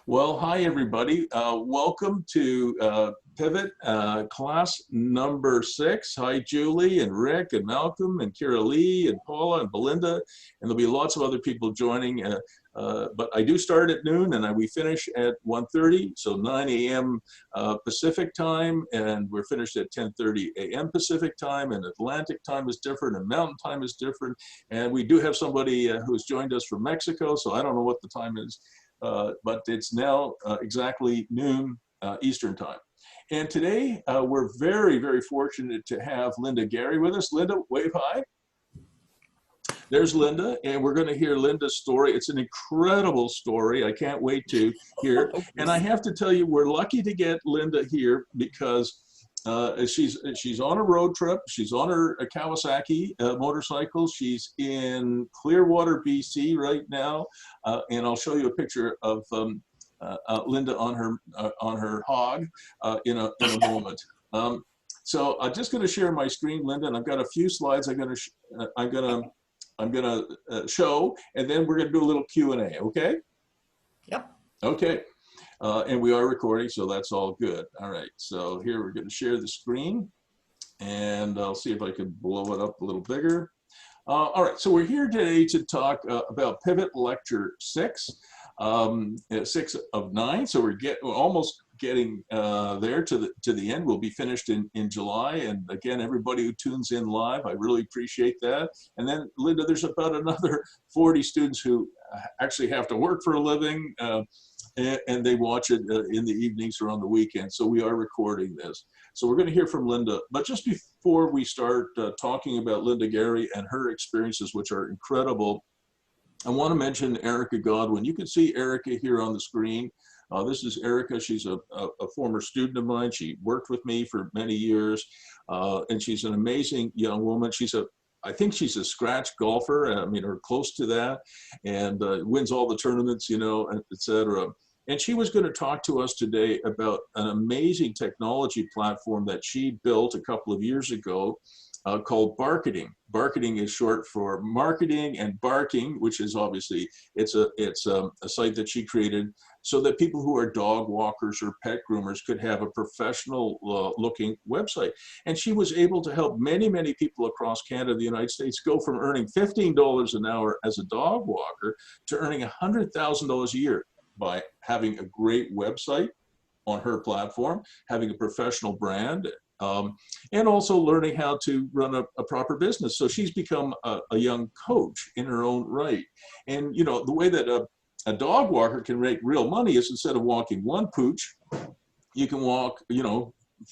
Well, hi everybody. Welcome to Pivot class number 6. Hi Julie and Rick and Malcolm and Kira Lee and Paula and Belinda, and there'll be lots of other people joining. But I do start at noon and we finish at 1:30, so 9 a.m. Pacific time, and we're finished at 10:30 a.m. Pacific time, and Atlantic time is different and Mountain time is different. And we do have somebody who's joined us from Mexico, so I don't know what the time is. But it's now exactly noon Eastern time. And today we're very, very fortunate to have Linda Gary with us. Linda, wave hi. There's Linda, and we're going to hear Linda's story. It's an incredible story. I can't wait to hear it. And I have to tell you, we're lucky to get Linda here because she's on a road trip. She's on her Kawasaki motorcycle. She's in Clearwater, BC right now, and I'll show you a picture of Linda on her hog in a moment. So I'm just going to share my screen, Linda, and I've got a few slides I'm gonna show, and then we're going to do a little Q&A. Okay? Yep. Okay. And we are recording, so that's all good. All right, so here we're going to share the screen, and I'll see if I can blow it up a little bigger. All right, so we're here today to talk about Pivot Lecture 6, 6 of 9. So we're almost getting there to the end. We'll be finished in July, and again, everybody who tunes in live, I really appreciate that. And then, Linda, there's about another 40 students who actually have to work for a living. And they watch it in the evenings or on the weekend. So we are recording this. So we're going to hear from Linda. But just before we start talking about Linda Gary and her experiences, which are incredible, I want to mention Erica Godwin. You can see Erica here on the screen. This is Erica. She's a former student of mine. She worked with me for many years, and she's an amazing young woman. I think she's a scratch golfer, I mean, or close to that, and wins all the tournaments, et cetera. And she was going to talk to us today about an amazing technology platform that she built a couple of years ago called Barketing. Barketing is short for marketing, and Barking, which is obviously, it's a site that she created so that people who are dog walkers or pet groomers could have a professional looking website. And she was able to help many, many people across Canada, the United States, go from earning $15 an hour as a dog walker to earning $100,000 a year by having a great website on her platform, having a professional brand, and also learning how to run a proper business. So she's become a young coach in her own right. And the way that a dog walker can make real money is instead of walking one pooch, you can walk,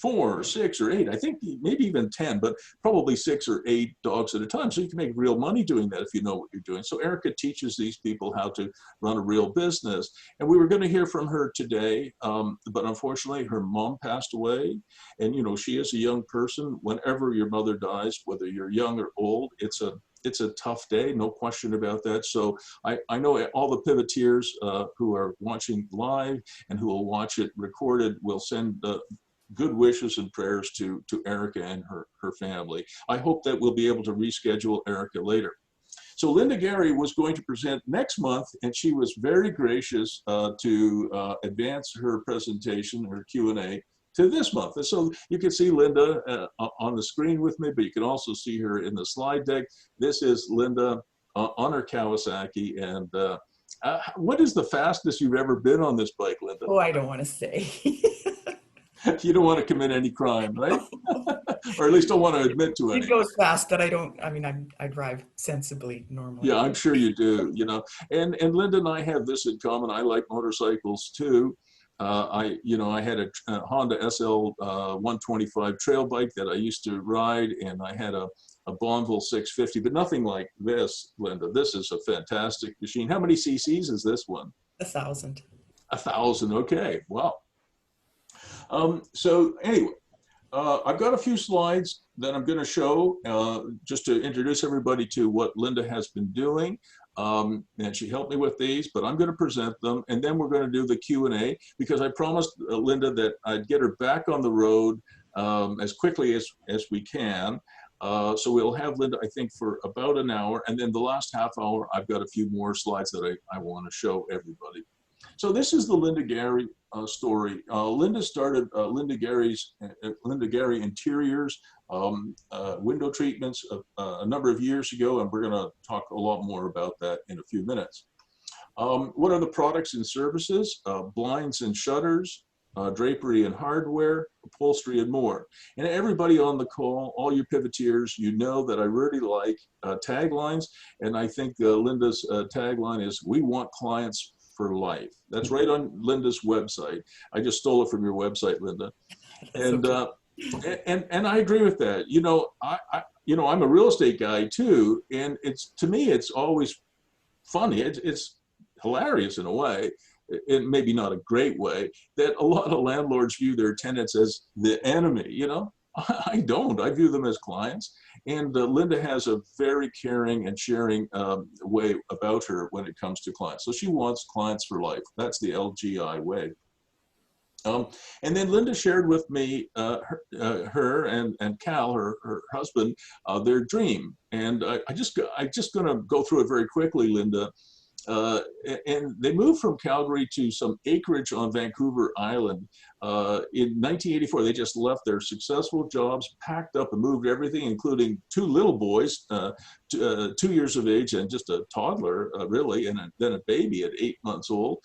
4 or 6 or 8, I think maybe even 10, but probably 6 or 8 dogs at a time. So you can make real money doing that if you know what you're doing. So Erica teaches these people how to run a real business. And we were going to hear from her today, but unfortunately her mom passed away. And she is a young person. Whenever your mother dies, whether you're young or old, it's a tough day, no question about that. So I know all the Pivoteers who are watching live and who will watch it recorded will send good wishes and prayers to Erica and her family. I hope that we'll be able to reschedule Erica later. So Linda Gary was going to present next month, and she was very gracious to advance her presentation, her Q&A, to this month. And so you can see Linda on the screen with me, but you can also see her in the slide deck. This is Linda on her Kawasaki. And what is the fastest you've ever been on this bike, Linda? Oh, I don't want to say. You don't want to commit any crime, right? Or at least don't want to admit to it. It goes fast, but I drive sensibly normally. Yeah, I'm sure you do, And Linda and I have this in common. I like motorcycles too. I had a Honda SL 125 trail bike that I used to ride, and I had a Bonneville 650, but nothing like this, Linda. This is a fantastic machine. How many cc's is this one? 1,000. 1,000, okay, wow. So anyway, I've got a few slides that I'm going to show just to introduce everybody to what Linda has been doing. And she helped me with these, but I'm going to present them, and then we're going to do the Q&A because I promised Linda that I'd get her back on the road as quickly as we can. So we'll have Linda, I think, for about an hour, and then the last half hour, I've got a few more slides that I want to show everybody. So this is the Linda Gary story. Linda started Linda Gary Interiors, window treatments a number of years ago, and we're going to talk a lot more about that in a few minutes. What are the products and services? Blinds and shutters, drapery and hardware, upholstery and more. And everybody on the call, all you pivoteers, you know that I really like taglines. And I think Linda's tagline is, "We want clients for life." That's right on Linda's website. I just stole it from your website, Linda. And and I agree with that. You know, I'm a real estate guy too, and to me it's always funny. It's hilarious in a way, and maybe not a great way, that a lot of landlords view their tenants as the enemy. You know, I don't. I view them as clients. And Linda has a very caring and sharing way about her when it comes to clients. So she wants clients for life. That's the LGI way. And then Linda shared with me her and Cal, her husband, their dream. And I just going to go through it very quickly, Linda. And they moved from Calgary to some acreage on Vancouver Island. In 1984, they just left their successful jobs, packed up and moved everything, including two little boys, 2 years of age and just a toddler, really, and then a baby at 8 months old,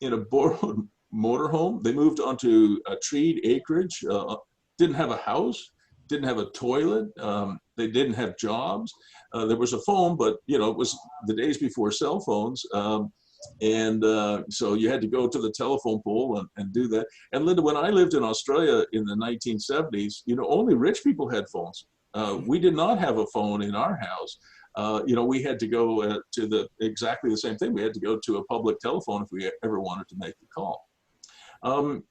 in a borrowed motorhome. They moved onto a treed acreage, didn't have a house, didn't have a toilet, they didn't have jobs. There was a phone, but you know, it was the days before cell phones. So you had to go to the telephone pole and do that. And Linda, when I lived in Australia in the 1970s, you know, only rich people had phones. We did not have a phone in our house. You know, we had to go to exactly the same thing. We had to go to a public telephone if we ever wanted to make the call.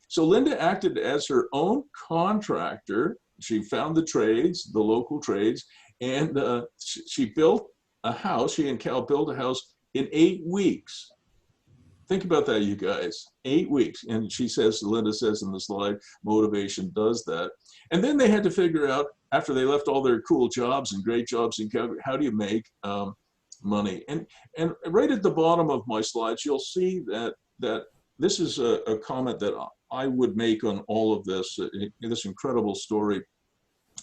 So Linda acted as her own contractor. She found the trades, the local trades, and she built a house. She and Cal built a house in 8 weeks. Think about that, you guys, 8 weeks. And she says, Linda says in the slide, motivation does that. And then they had to figure out, after they left all their cool jobs and great jobs in Calgary, how do you make money? And right at the bottom of my slides, you'll see that this is a comment that I would make on all of this, this incredible story.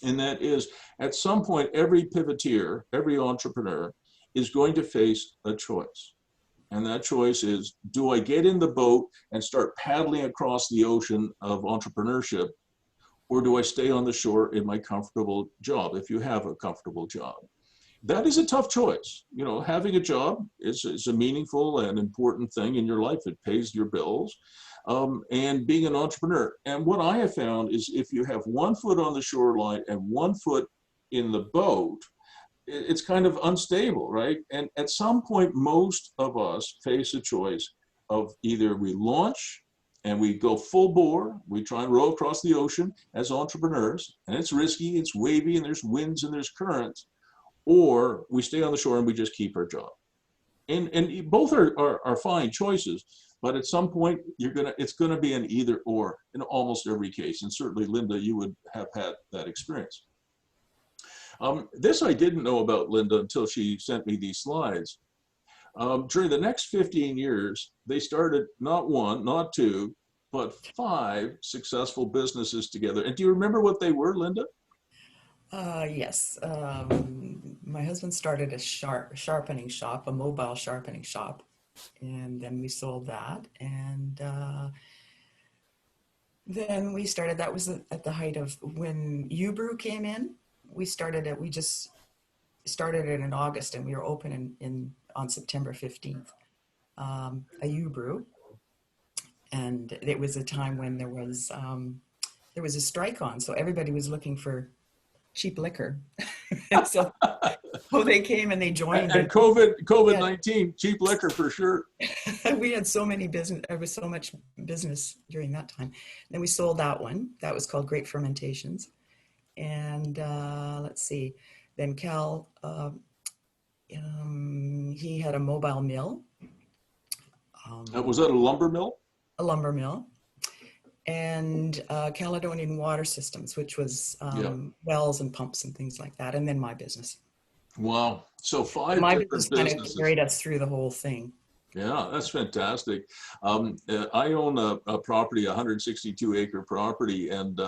And that is, at some point, every pivoteer, every entrepreneur is going to face a choice. And that choice is, do I get in the boat and start paddling across the ocean of entrepreneurship, or do I stay on the shore in my comfortable job, if you have a comfortable job? That is a tough choice. You know, having a job is a meaningful and important thing in your life. It pays your bills. And being an entrepreneur. And what I have found is, if you have 1 foot on the shoreline and 1 foot in the boat, it's kind of unstable, right? And at some point, most of us face a choice of either we launch and we go full bore, we try and row across the ocean as entrepreneurs, and it's risky, it's wavy, and there's winds and there's currents, or we stay on the shore and we just keep our job. And both are fine choices. But at some point, it's gonna be an either or in almost every case. And certainly, Linda, you would have had that experience. This I didn't know about Linda until she sent me these slides. During the next 15 years, they started not 1, not 2, but 5 successful businesses together. And do you remember what they were, Linda? Yes. My husband started a sharpening shop, a mobile sharpening shop. And then we sold that. And then we started, that was at the height of when Ubrew came in. We just started it in August, and we were open on September 15th, a Ubrew. And it was a time when there was a strike on. So everybody was looking for cheap liquor. And so they came and they joined. And COVID-19, cheap liquor for sure. We had so many business, there was so much business during that time. Then we sold that one. That was called Great Fermentations. And let's see, then Cal, he had a mobile mill. Was that a lumber mill? A lumber mill. And Caledonian Water Systems, which was wells and pumps and things like that. And then my business. Wow. So 5 my different business kind of businesses. carried us through the whole thing. Yeah, that's fantastic. I own a property, a 162-acre property, and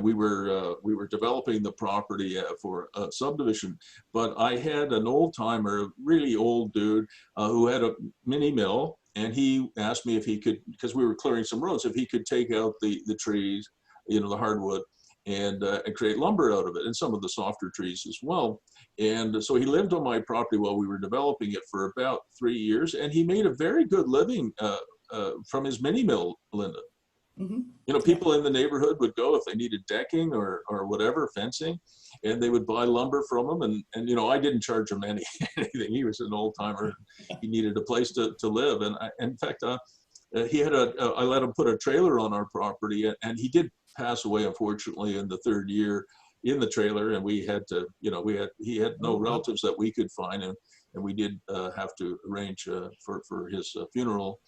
we were developing the property for a subdivision. But I had an old timer, a really old dude, who had a mini mill, and he asked me if he could, because we were clearing some roads, if he could take out the trees, the hardwood, and create lumber out of it, and some of the softer trees as well. And so he lived on my property while we were developing it for about 3 years, and he made a very good living from his mini mill, Linda. Hmm. Yeah. People in the neighborhood would go if they needed decking or whatever, fencing, and they would buy lumber from him. And I didn't charge him anything. He was an old timer. He needed a place to live. And in fact, he had I let him put a trailer on our property, and he did pass away, unfortunately, in the third year in the trailer. And we had to, he had no Oh, wow. relatives that we could find, and we did have to arrange for his funeral.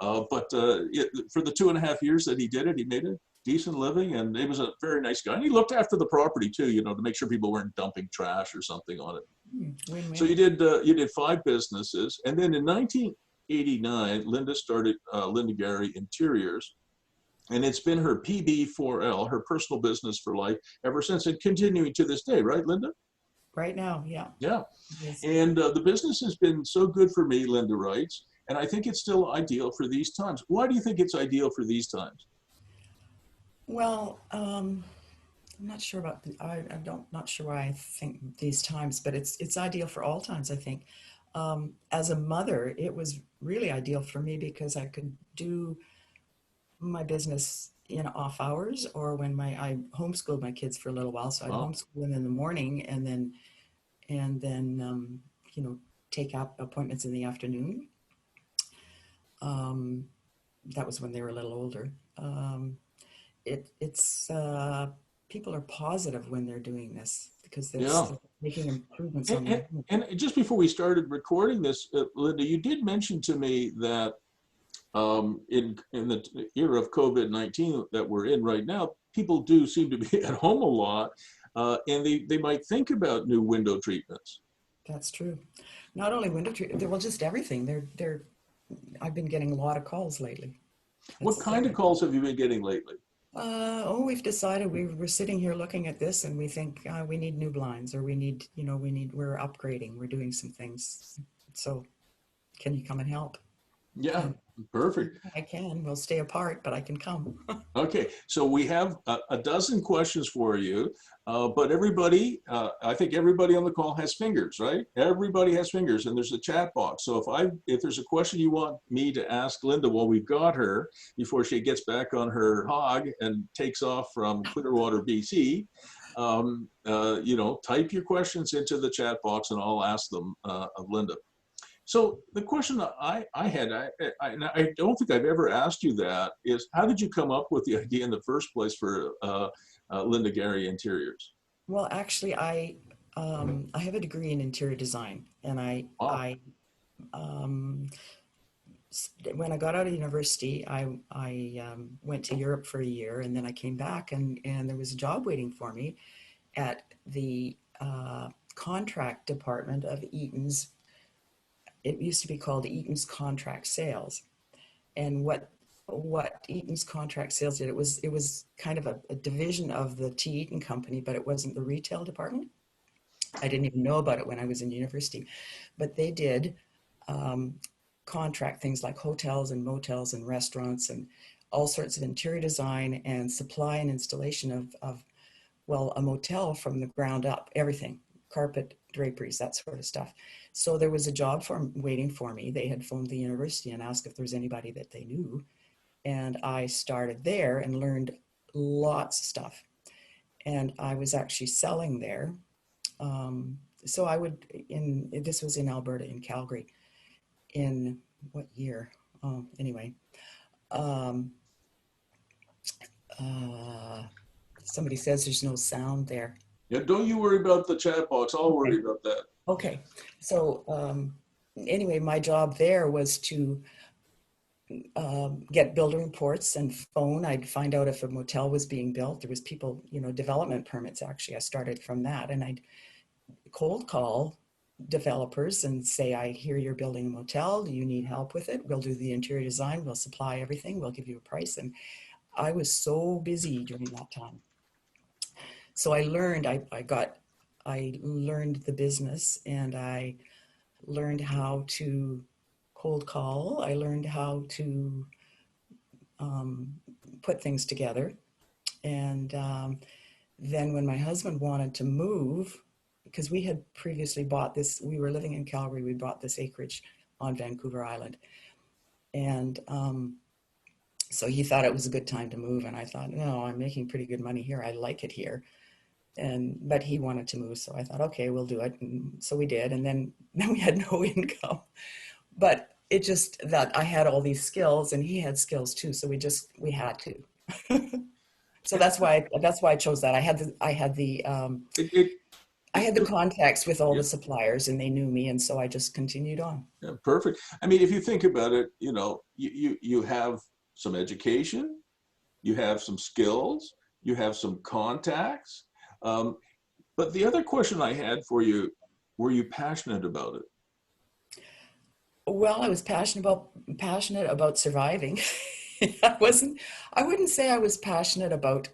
But for the 2.5 years that he did it, he made a decent living, and he was a very nice guy. And he looked after the property too, to make sure people weren't dumping trash or something on it. So Win-win. you did 5 businesses, and then in 1989, Linda started Linda Gary Interiors, and it's been her PB4L, her personal business for life, ever since, and continuing to this day, right, Linda? Right now, yeah. Yeah. Yes. And the business has been so good for me, Linda writes, and I think it's still ideal for these times. Why do you think it's ideal for these times? Well, I'm not sure about I don't not sure why I think these times, but it's ideal for all times, I think. As a mother, it was really ideal for me because I could do my business in off hours, or when I homeschooled my kids for a little while, so I'd Oh, homeschool them in the morning, and then take up appointments in the afternoon. Um, that was when they were a little older. It's People are positive when they're doing this because yeah. they're making improvements And, on and, their home. and just before we started recording this, Linda, you did mention to me that in the era of COVID-19 that we're in right now, people do seem to be at home a lot, and they might think about new window treatments. That's true. Not only window treatment, well, just everything. They're. I've been getting a lot of calls lately. What It's kind of calls have you been getting lately? we've decided we're sitting here looking at this and we think we need new blinds, or we're upgrading, we're doing some things. So can you come and help? Yeah, And perfect. I can. We'll stay apart, but I can come. Okay, so we have a dozen questions for you, but I think everybody on the call has fingers, right? Everybody has fingers, and there's a chat box. So if there's a question you want me to ask Linda while we've got her, before she gets back on her hog and takes off from Clearwater, BC, type your questions into the chat box, and I'll ask them of Linda. So the question that I had, I don't think I've ever asked you that, is how did you come up with the idea in the first place for Linda Gary Interiors? Well, actually, I have a degree in interior design, and Oh, um, when I got out of university, I went to Europe for a year, and then I came back, and there was a job waiting for me at the contract department of Eaton's. It used to be called Eaton's Contract Sales, and what Eaton's Contract Sales did, it was kind of a division of the T. Eaton Company, but it wasn't the retail department. I didn't even know about it when I was in university, but they did um, contract things like hotels and motels and restaurants and all sorts of interior design and supply and installation of a motel from the ground up, everything, carpet, draperies, that sort of stuff. So there was a job waiting for me. They had phoned the university and asked if there was anybody that they knew. And I started there and learned lots of stuff. And I was actually selling there. So I would, this was in Alberta, in Calgary, in what year? Anyway, um, uh, somebody says there's no sound there. yeah, don't you worry about the chat box. I'll Okay. worry about that. Okay. So anyway, my job there was to get builder reports and phone. I'd find out if a motel was being built. There was people, development permits, actually. I started from that, and I'd cold call developers and say, I hear you're building a motel. Do you need help with it? We'll do the interior design. We'll supply everything. We'll give you a price. And I was so busy during that time. So I learned, I learned the business, and I learned how to cold call. I learned how to put things together. And then when my husband wanted to move, because we had previously bought this, we were living in Calgary, we bought this acreage on Vancouver Island. And so he thought it was a good time to move. And I thought, no, I'm making pretty good money here. I like it here. But he wanted to move. So I thought, okay, we'll do it. And so we did. And then we had no income. But it just that I had all these skills and he had skills too. So we had to. So that's why I chose that. I had the contacts with all the suppliers, and they knew me, and so I just continued on. Yeah, perfect. I mean, if you think about it, you have some education, you have some skills, you have some contacts. But the other question I had for you, were you passionate about it? Well, I was passionate about surviving. I wouldn't say I was passionate about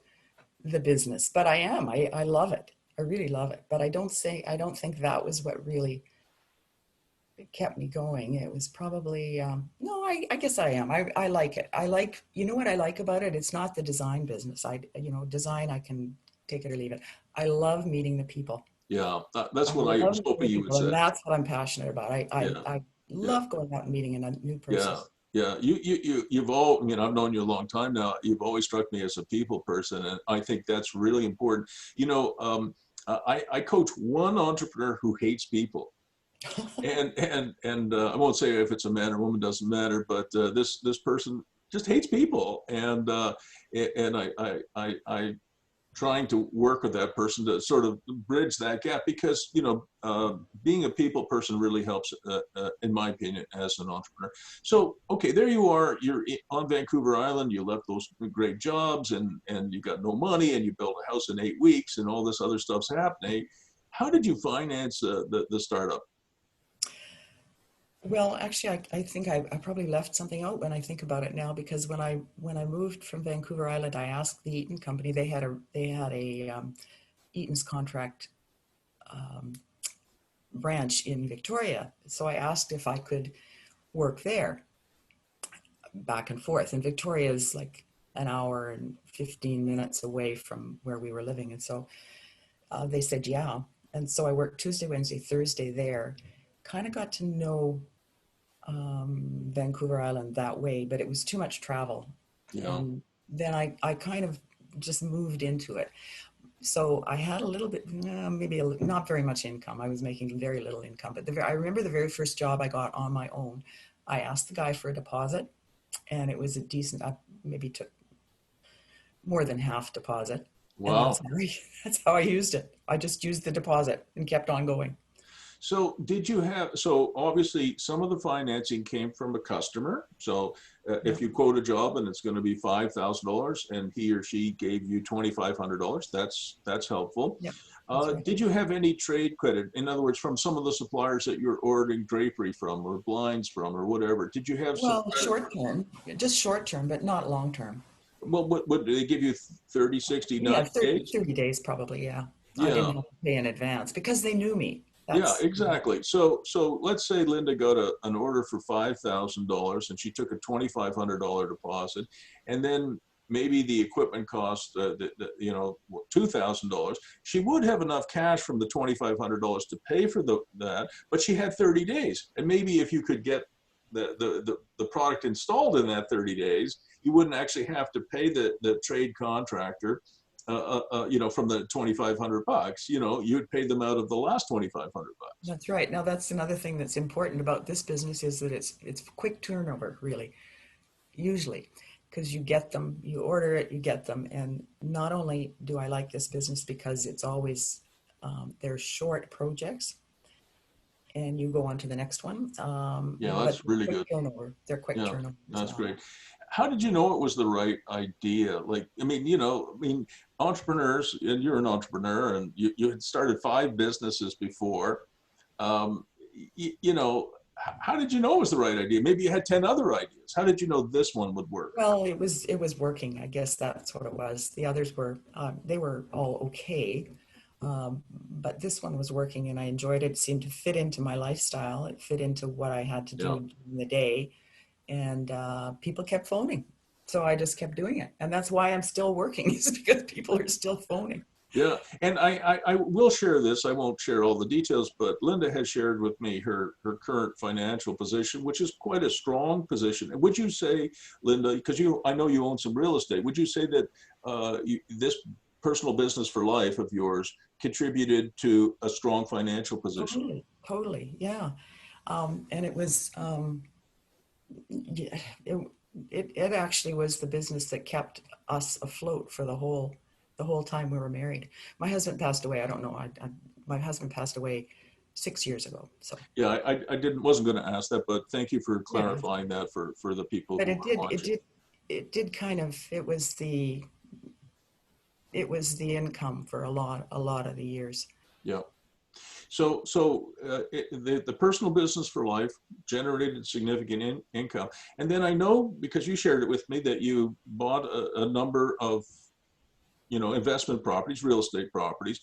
the business, but I am. I love it. I really love it. But I don't think that was what really kept me going. It was probably, no, I guess I am. I like it. You know what I like about it? It's not the design business. Design, I can take it or leave it. I love meeting the people. Yeah, that's what I was hoping you would say. And that's what I'm passionate about. I love going out and meeting a new person. Yeah. You've all, I've known you a long time now. You've always struck me as a people person, and I think that's really important. I coach one entrepreneur who hates people, and I won't say if it's a man or woman, doesn't matter, but this person just hates people, and I trying to work with that person to sort of bridge that gap, because being a people person really helps in my opinion as an entrepreneur. So okay, there you are, you're on Vancouver Island, you left those great jobs, and you got no money, and you built a house in 8 weeks, and all this other stuff's happening. How did you finance the startup? Well, actually, I think I probably left something out when I think about it now, because when I moved from Vancouver Island, I asked the Eaton company. They had a Eaton's contract branch in Victoria, so I asked if I could work there, back and forth. And Victoria is like an hour and 15 minutes away from where we were living, and so they said yeah. And so I worked Tuesday, Wednesday, Thursday there. Kind of got to know Vancouver Island that way, but it was too much travel. Yeah. And then I kind of just moved into it. So I had a little bit, not very much income. I was making very little income, but I remember the very first job I got on my own. I asked the guy for a deposit, and it was a decent, I maybe took more than half deposit. Wow. And that's how I used it. I just used the deposit and kept on going. So so obviously some of the financing came from a customer. So if you quote a job and it's going to be $5,000 and he or she gave you $2,500, that's helpful. Yep, that's right. Did you have any trade credit? In other words, from some of the suppliers that you're ordering drapery from or blinds from or whatever, did you have some? Well, just short term, but not long term. Well, what do they give you, 30, 60, 90 days? 30 days probably, yeah. Yeah. I didn't have to pay in advance because they knew me. Yeah, exactly. So let's say Linda got an order for $5,000 and she took a $2,500 deposit, and then maybe the equipment cost, $2,000. She would have enough cash from the $2,500 to pay for that, but she had 30 days. And maybe if you could get the product installed in that 30 days, you wouldn't actually have to pay the trade contractor from the $2,500, you'd pay them out of the last $2,500. That's right. Now that's another thing that's important about this business, is that it's quick turnover, really, usually, because you get them, you order it, you get them. And not only do I like this business because it's always, they're short projects and you go on to the next one. That's really good. Turnover. They're quick turnover. That's great. How did you know it was the right idea? Entrepreneurs, and you're an entrepreneur, and you had started 5 businesses before. you know, how did you know it was the right idea? Maybe you had 10 other ideas. How did you know this one would work? Well, it was working. I guess that's what it was. The others were they were all okay, but this one was working, and I enjoyed it. It seemed to fit into my lifestyle. It fit into what I had to Yeah. do in the day, and people kept phoning, so I just kept doing it, and that's why I'm still working. Is because people are still phoning. Yeah, and I will share this. I won't share all the details, but Linda has shared with me her current financial position, which is quite a strong position. And would you say, Linda, because I know you own some real estate, would you say that this personal business for life of yours contributed to a strong financial position? Totally, totally, yeah. And it was yeah, it actually was the business that kept us afloat for the whole time we were married. My husband passed away. I don't know. My husband passed away 6 years ago. So Yeah, I wasn't going to ask that, but thank you for yeah, clarifying that for the people but who are watching. it did kind of, it was the income for a lot of the years. Yeah. The personal business for life generated significant income. And then I know, because you shared it with me, that you bought a number of, investment properties, real estate properties.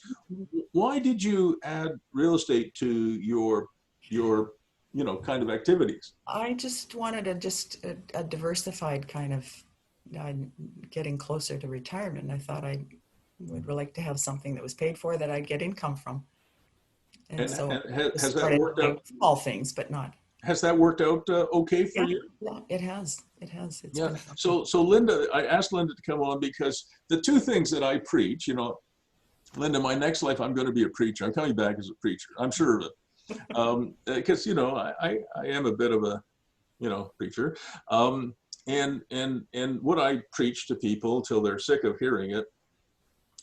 Why did you add real estate to your kind of activities? I just wanted a diversified kind of uh, getting closer to retirement. I thought I would like to have something that was paid for that I'd get income from. And so And I has that started worked doing out? small things, but not. Has that worked out okay for Yeah, you? yeah, it has. It has. It's Yeah. been fun. So Linda, I asked Linda to come on because the two things that I preach, Linda, my next life, I'm going to be a preacher. I'm coming back as a preacher. I'm sure of it. Because, I am a bit of a, preacher. And what I preach to people till they're sick of hearing it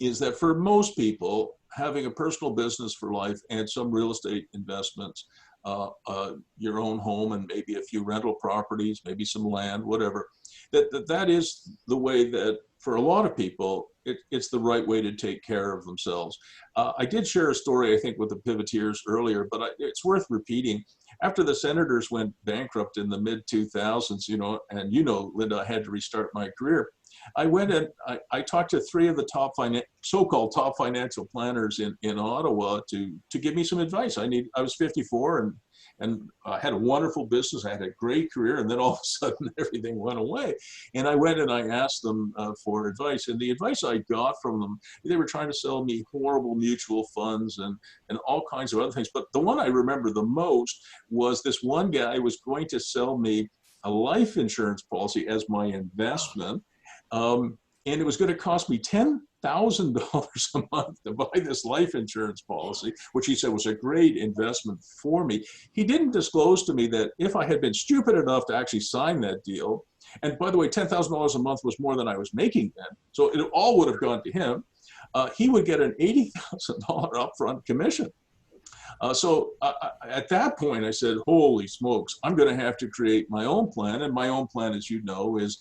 is that for most people, having a personal business for life and some real estate investments, your own home and maybe a few rental properties, maybe some land, whatever, that is the way that for a lot of people, it's the right way to take care of themselves. I did share a story, I think, with the Pivoteers earlier, but it's worth repeating. After the Senators went bankrupt in the mid 2000s, and Linda, I had to restart my career. I went and I talked to three of the so-called top financial planners in Ottawa to give me some advice. I was 54 and I had a wonderful business. I had a great career, and then all of a sudden everything went away. And I went and I asked them for advice, and the advice I got from them, they were trying to sell me horrible mutual funds and all kinds of other things. But the one I remember the most was this one guy was going to sell me a life insurance policy as my investment. And it was going to cost me $10,000 a month to buy this life insurance policy, which he said was a great investment for me. He didn't disclose to me that if I had been stupid enough to actually sign that deal, and by the way, $10,000 a month was more than I was making then, so it all would have gone to him, he would get an $80,000 upfront commission. At that point, I said, holy smokes, I'm going to have to create my own plan. And my own plan, as you know, is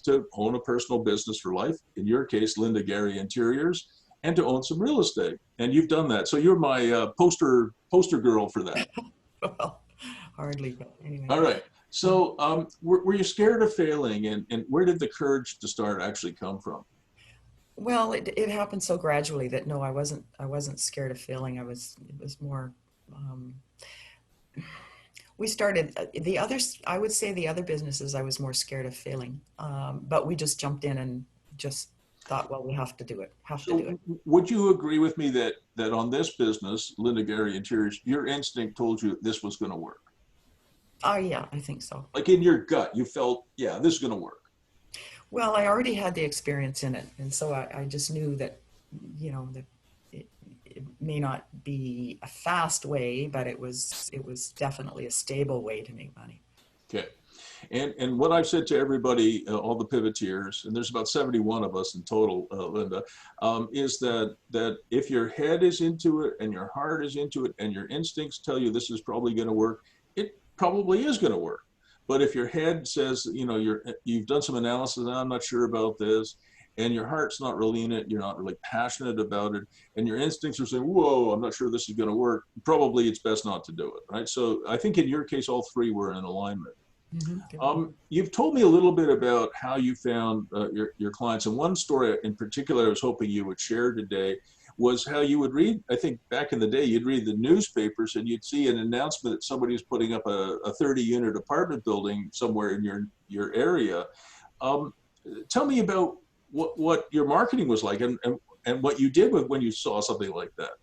to own a personal business for life. In your case, Linda Gary Interiors, and to own some real estate. And you've done that. So you're my poster girl for that. Well, hardly, but anyway. All right. So were you scared of failing? And where did the courage to start actually come from? Well, it happened so gradually that no, I wasn't scared of failing. It was more, we started the others, I would say the other businesses, I was more scared of failing. But we just jumped in and just thought, well, we have to do it, Would you agree with me that on this business, Linda Gary Interiors, your instinct told you this was going to work? Oh, yeah, I think so. Like in your gut, you felt, yeah, this is going to work. Well, I already had the experience in it. And so I just knew that, that it may not be a fast way, but it was definitely a stable way to make money. Okay. And what I've said to everybody, all the pivoteers, and there's about 71 of us in total, Linda, is that if your head is into it and your heart is into it and your instincts tell you this is probably going to work, it probably is going to work. But if your head says, you've done some analysis, I'm not sure about this, and your heart's not really in it, you're not really passionate about it, and your instincts are saying, whoa, I'm not sure this is going to work, probably it's best not to do it, right? So I think in your case, all three were in alignment. You've told me a little bit about how you found your clients, and one story in particular I was hoping you would share today was how you would read, I think back in the day, you'd read the newspapers and you'd see an announcement that somebody was putting up a 30-unit apartment building somewhere in your area. Tell me about what your marketing was like and what you did when you saw something like that.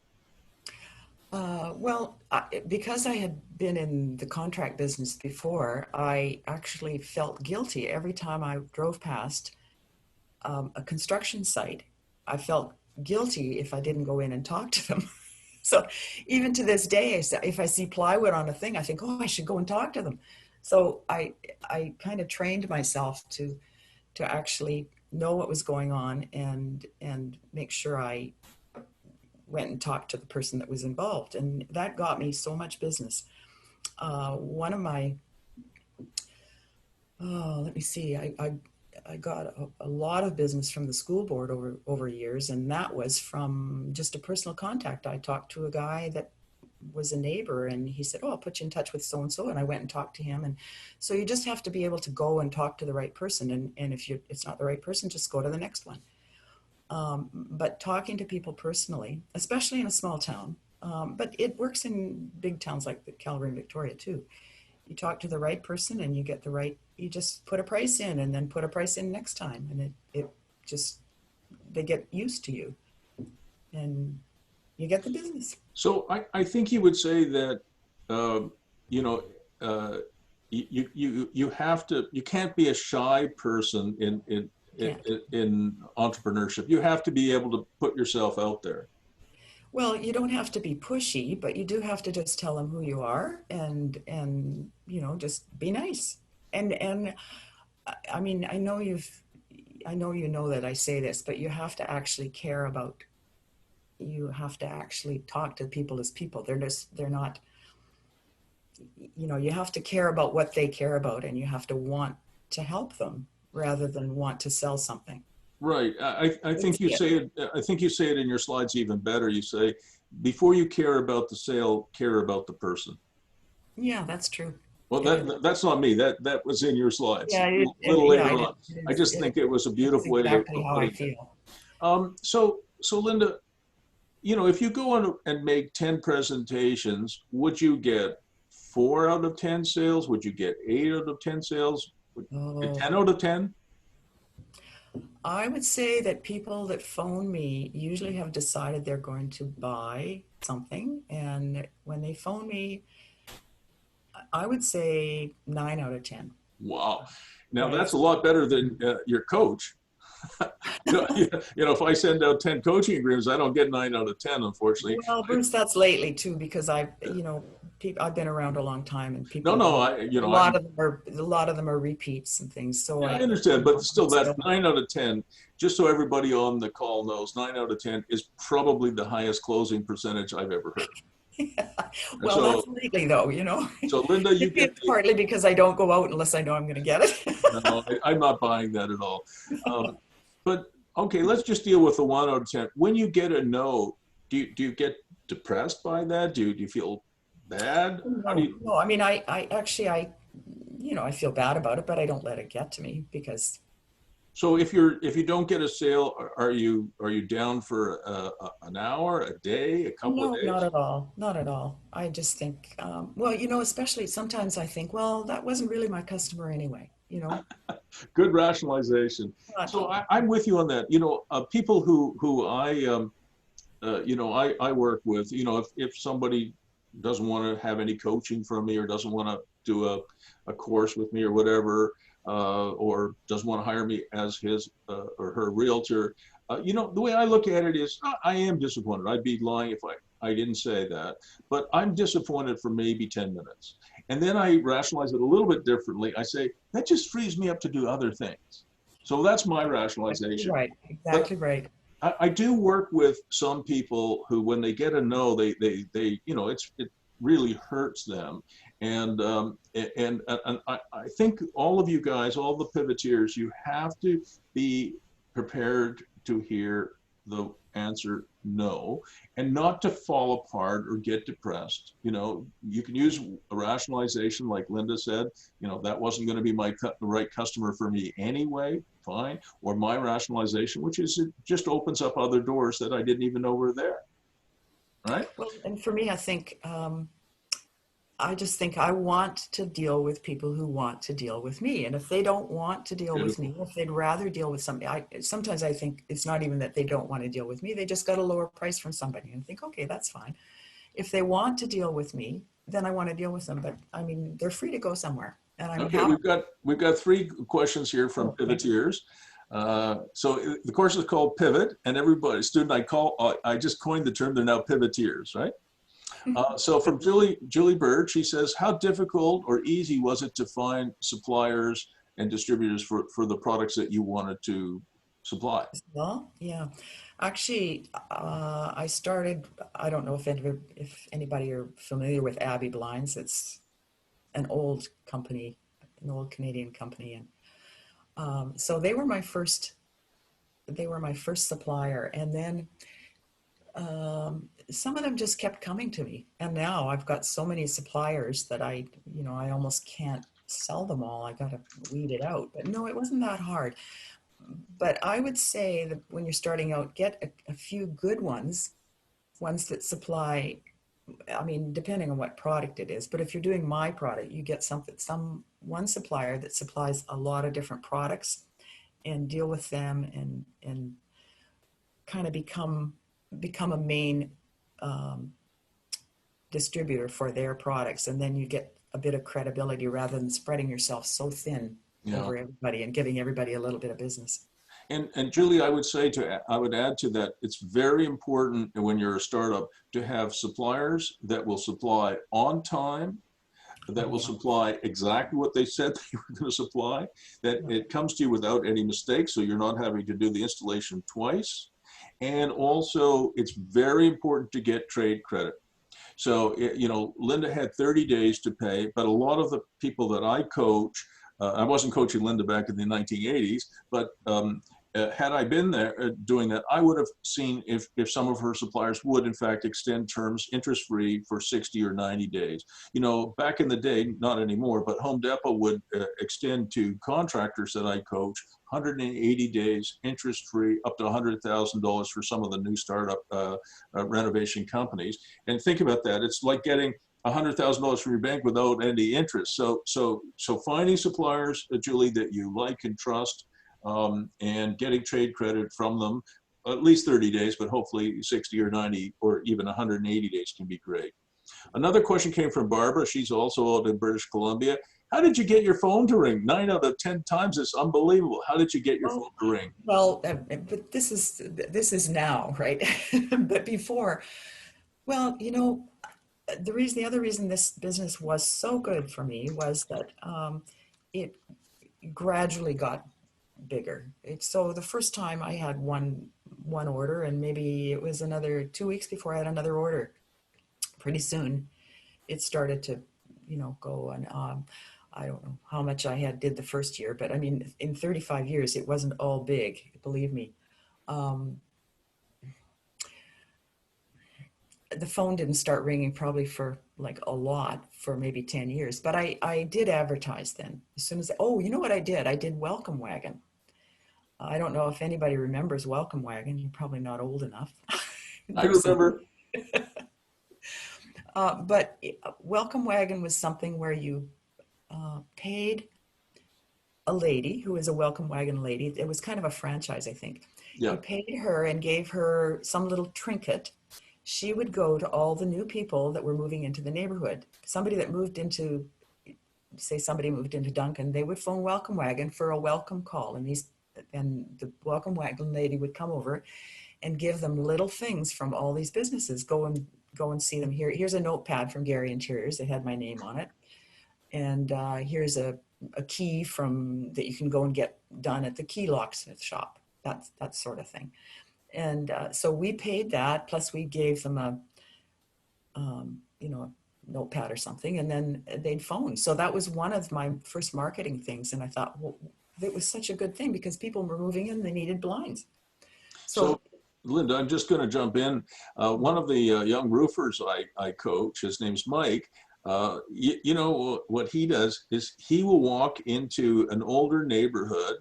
Well, because I had been in the contract business before, I actually felt guilty every time I drove past a construction site. I felt guilty if I didn't go in and talk to them. So even to this day, if I see plywood on a thing, I think, oh, I should go and talk to them. So I kind of trained myself to actually know what was going on and make sure I went and talked to the person that was involved. And that got me so much business. One of my, let me see, I got a lot of business from the school board over years, and that was from just a personal contact. I talked to a guy that was a neighbor, and he said, oh, I'll put you in touch with so-and-so, and I went and talked to him. And so you just have to be able to go and talk to the right person, and if it's not the right person, just go to the next one. But talking to people personally, especially in a small town, but it works in big towns like Calgary and Victoria too. You talk to the right person and you get the right, you just put a price in and then put a price in next time. And it just, they get used to you and you get the business. So I think you would say that, you have to, you can't be a shy person in entrepreneurship. You have to be able to put yourself out there. Well, you don't have to be pushy, but you do have to just tell them who you are and just be nice. And I mean, I know you know that I say this, but you have to actually care about, you have to actually talk to people as people. They're not, you have to care about what they care about, and you have to want to help them rather than want to sell something. Right. I think you say it. I think you say it in your slides even better. You say, before you care about the sale, care about the person. Yeah, that's true. Well, that's not me. That was in your slides. Yeah, a little later on. I just think it was a beautiful way of exactly how I feel. So Linda, if you go on and make 10 presentations, would you get 4 out of 10 sales? Would you get 8 out of 10 sales? 10 out of 10? I would say that people that phone me usually have decided they're going to buy something. And when they phone me, I would say 9 out of 10. Wow. Now that's a lot better than your coach. If I send out 10 coaching agreements, I don't get 9 out of 10, unfortunately. Well, Bruce, that's lately too, because I've been around a long time, and people. A lot of them are repeats and things. So I understand, but still, that's 9 out of 10. Just so everybody on the call knows, 9 out of 10 is probably the highest closing percentage I've ever heard. Yeah. Well, that's lately though, So Linda, you get partly because I don't go out unless I know I'm going to get it. No, I'm not buying that at all. But okay, let's just deal with the 1 out of 10. When you get a no, do you get depressed by that? Do you feel bad? No, I mean, I actually, I feel bad about it, but I don't let it get to me because. So if you don't get a sale, are you down for an hour, a day, a couple of days? No, not at all. Not at all. I just think, especially sometimes I think, well, that wasn't really my customer anyway. Good rationalization. So I'm with you on that. People who I work with, if somebody doesn't want to have any coaching from me or doesn't want to do a course with me or whatever, or doesn't want to hire me as his or her realtor, the way I look at it is I am disappointed. I'd be lying if I didn't say that, but I'm disappointed for maybe 10 minutes. And then I rationalize it a little bit differently. I say, that just frees me up to do other things. So that's my rationalization. Right, exactly right. I do work with some people who, when they get a no, they it really hurts them. And I think all of you guys, all the pivoteers, you have to be prepared to hear the answer no, and not to fall apart or get depressed. You know, you can use a rationalization like Linda said, you know, that wasn't going to be the right customer for me anyway, fine. Or my rationalization, which is it just opens up other doors that I didn't even know were there, right? Well, and for me, I just think I want to deal with people who want to deal with me. And if they don't want to deal with Beautiful. me, if they'd rather deal with somebody, sometimes I think it's not even that they don't want to deal with me. They just got a lower price from somebody and think, okay, that's fine. If they want to deal with me, then I want to deal with them. But I mean, they're free to go somewhere and I'm Okay, happy. we've got three questions here from Oh, thank you. Pivoters. So the course is called Pivot, and everybody, student I just coined the term, they're now Pivoters, right? So from Julie Bird, she says, how difficult or easy was it to find suppliers and distributors for the products that you wanted to supply? Well, yeah. Actually, I started, I don't know if anybody are familiar with Abbey Blinds. It's an old company, an old Canadian company. And so they were my first supplier. And then some of them just kept coming to me. And now I've got so many suppliers that I almost can't sell them all. I got to weed it out. But no, it wasn't that hard. But I would say that when you're starting out, get a few good ones that supply, I mean, depending on what product it is, but if you're doing my product, you get one supplier that supplies a lot of different products and deal with them and kind of become a main um, distributor for their products. And then you get a bit of credibility rather than spreading yourself so thin Yeah. over everybody and giving everybody a little bit of business. And Julie, I would add to that, it's very important when you're a startup to have suppliers that will supply on time, that Oh will yeah. supply exactly what they said they were going to supply, that Yeah. it comes to you without any mistakes, so you're not having to do the installation twice. And also, it's very important to get trade credit. So, you know, Linda had 30 days to pay, but a lot of the people that I coach, I wasn't coaching Linda back in the 1980s, but had I been there doing that, I would have seen if some of her suppliers would in fact extend terms interest-free for 60 or 90 days. You know, back in the day, not anymore, but Home Depot would extend to contractors that I coach 180 days interest-free up to $100,000 for some of the new startup renovation companies. And think about that. It's like getting $100,000 from your bank without any interest. So finding suppliers, Julie, that you like and trust, and getting trade credit from them, at least 30 days, but hopefully 60 or 90 or even 180 days can be great. Another question came from Barbara. She's also out in British Columbia. How did you get your phone to ring? 9 out of 10 times is unbelievable. How did you get your phone Well, to ring? but this is now, right? But before, well, the other reason this business was so good for me was that it gradually got bigger. So the first time I had one order, and maybe it was another 2 weeks before I had another order. Pretty soon, it started to, go. And I don't know how much I did the first year, but I mean, in 35 years, it wasn't all big, believe me. Um, the phone didn't start ringing probably for like a lot for maybe 10 years, but I did advertise then. As soon as, oh, you know what I did? I did Welcome Wagon. I don't know if anybody remembers Welcome Wagon. You're probably not old enough. I There's some, remember. but Welcome Wagon was something where you paid a lady who is a Welcome Wagon lady. It was kind of a franchise, I think. Yeah. You paid her and gave her some little trinket. She would go to all the new people that were moving into the neighborhood. Somebody moved into Duncan, they would phone Welcome Wagon for a welcome call. And the Welcome Wagon lady would come over and give them little things from all these businesses. Go and see them here. Here's a notepad from Gary Interiors. It had my name on it. And here's a key that you can go and get done at the key locksmith shop. That sort of thing. And so we paid that, plus we gave them a notepad or something, and then they'd phone. So that was one of my first marketing things. And I thought, well, it was such a good thing because people were moving in, they needed blinds. So So, Linda, I'm just going to jump in. One of the young roofers I coach, his name's Mike. You know what he does is he will walk into an older neighborhood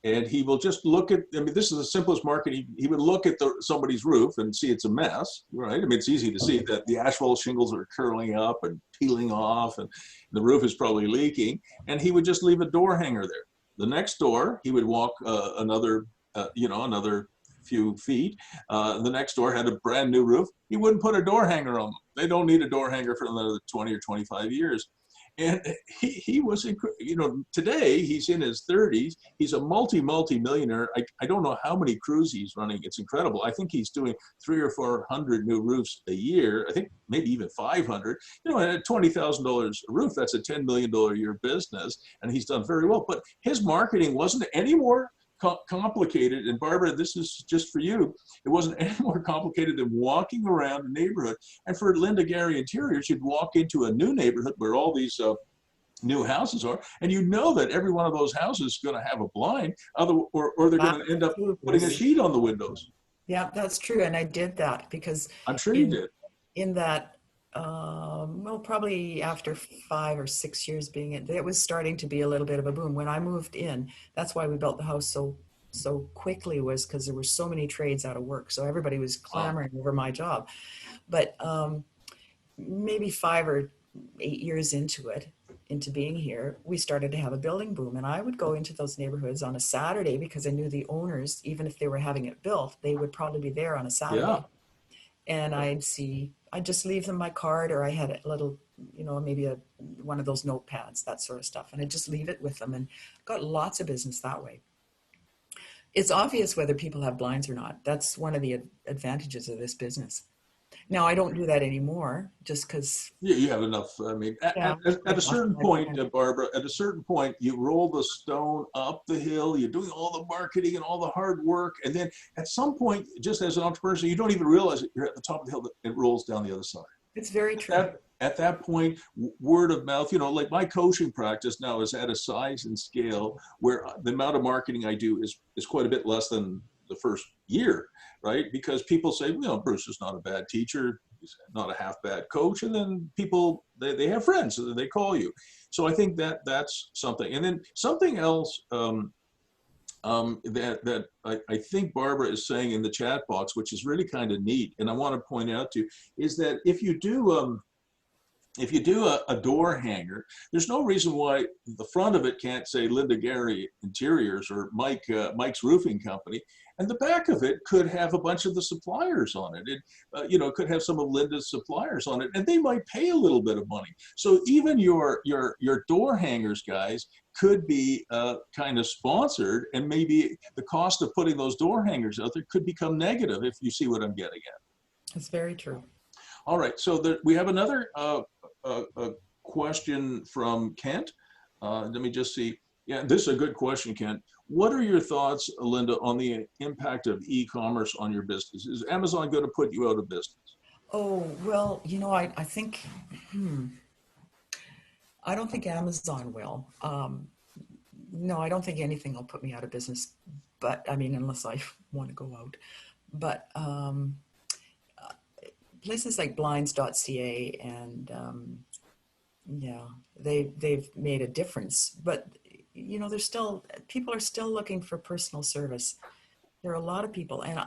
and he will just look at, I mean, this is the simplest market. He would look at somebody's roof and see it's a mess, right? I mean, it's easy to see that the asphalt shingles are curling up and peeling off and the roof is probably leaking. And he would just leave a door hanger there. The next door, he would walk another few feet. The next door had a brand new roof. He wouldn't put a door hanger on them. They don't need a door hanger for another 20 or 25 years. And he was, today he's in his 30s. He's a multi-millionaire. I don't know how many crews he's running. It's incredible. I think he's doing 300 or 400 new roofs a year. I think maybe even 500. At $20,000 a roof, that's a $10 million a year business. And he's done very well. But his marketing wasn't any more complicated. And Barbara, this is just for you. It wasn't any more complicated than walking around a neighborhood. And for Linda Gary Interiors, you'd walk into a new neighborhood where all these new houses are, and you know that every one of those houses is going to have a blind, or they're going to end up putting a sheet on the windows. Yeah, that's true. And I did that because I'm sure you did. In that, probably after 5 or 6 years being it was starting to be a little bit of a boom. When I moved in, that's why we built the house so quickly, was because there were so many trades out of work. So everybody was clamoring over my job. But maybe 5 or 8 years into being here, we started to have a building boom. And I would go into those neighborhoods on a Saturday because I knew the owners, even if they were having it built, they would probably be there on a Saturday. Yeah. And I'd just leave them my card, or I had a little, maybe one of those notepads, that sort of stuff. And I'd just leave it with them and got lots of business that way. It's obvious whether people have blinds or not. That's one of the advantages of this business. Now, I don't do that anymore just because. Yeah, you have enough. I mean, at a certain point, Barbara, at a certain point, you roll the stone up the hill, you're doing all the marketing and all the hard work. And then at some point, just as an entrepreneur, you don't even realize that you're at the top of the hill, it rolls down the other side. It's very true. At that point, word of mouth, like my coaching practice now is at a size and scale where the amount of marketing I do is quite a bit less than the first year, right? Because people say, Bruce is not a bad teacher, he's not a half bad coach, and then people they have friends, so they call you. So I think that's something. And then something else that I think Barbara is saying in the chat box, which is really kind of neat, and I want to point out to you, is that if you do a door hanger, there's no reason why the front of it can't say Linda Gary Interiors or Mike's Roofing Company, and the back of it could have a bunch of the suppliers on it. It could have some of Linda's suppliers on it, and they might pay a little bit of money. So even your door hangers, guys, could be kind of sponsored, and maybe the cost of putting those door hangers out there could become negative, if you see what I'm getting at. That's very true. All right, so we have another question from Kent. Let me just see. Yeah, this is a good question, Kent. What are your thoughts, Linda, on the impact of e-commerce on your business? Is Amazon going to put you out of business? Oh, well, I think, I don't think Amazon will. No, I don't think anything will put me out of business, but I mean, unless I want to go out. But places like blinds.ca and they've made a difference, but people are still looking for personal service. There are a lot of people, and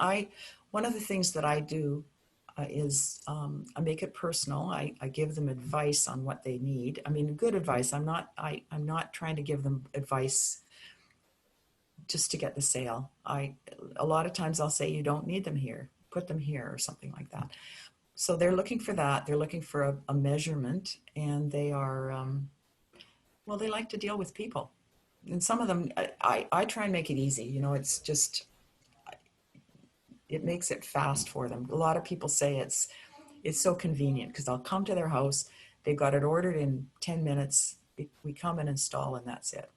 one of the things that I do is I make it personal. I give them advice on what they need. I mean, good advice. I'm not trying to give them advice just to get the sale. A lot of times I'll say, you don't need them here, put them here, or something like that. So they're looking for that. They're looking for a measurement, and they are, they like to deal with people. And some of them, I try and make it easy. It's just, it makes it fast for them. A lot of people say it's so convenient because I'll come to their house. They've got it ordered in 10 minutes. We come and install, and that's it.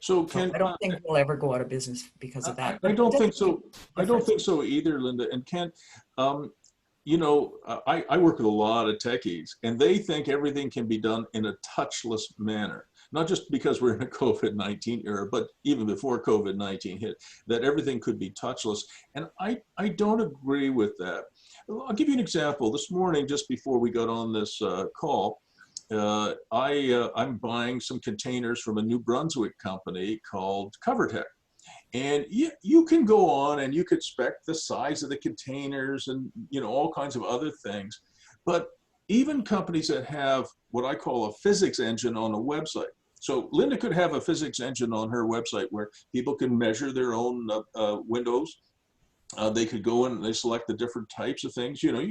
So I don't think we'll ever go out of business because of that. I don't think so. I don't think so either, Linda. And Kent, I work with a lot of techies, and they think everything can be done in a touchless manner. not just because we're in a COVID-19 era, but even before COVID-19 hit, that everything could be touchless. And I don't agree with that. I'll give you an example. This morning, just before we got on this call, I'm buying some containers from a New Brunswick company called CoverTech. And you can go on and you could spec the size of the containers and, you know, all kinds of other things. But even companies that have what I call a physics engine on a website. So Linda could have a physics engine on her website where people can measure their own windows. They could go in and they select the different types of things. You know,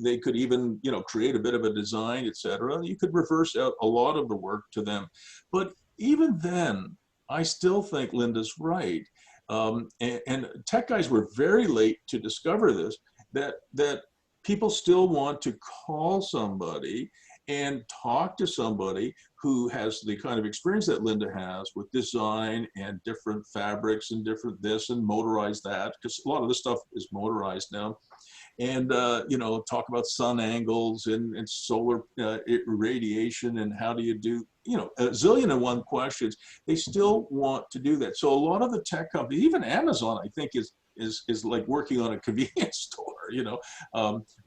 they could even, you know, create a bit of a design, etc. You could reverse out a lot of the work to them. But even then, I still think Linda's right. And tech guys were very late to discover this, that people still want to call somebody and talk to somebody who has the kind of experience that Linda has with design and different fabrics and different this and motorized that, because a lot of this stuff is motorized now. And, you know, talk about sun angles and solar irradiation and how do you do, you know, a zillion and one questions. They still want to do that. So a lot of the tech companies, even Amazon, I think is like working on a convenience store, you know.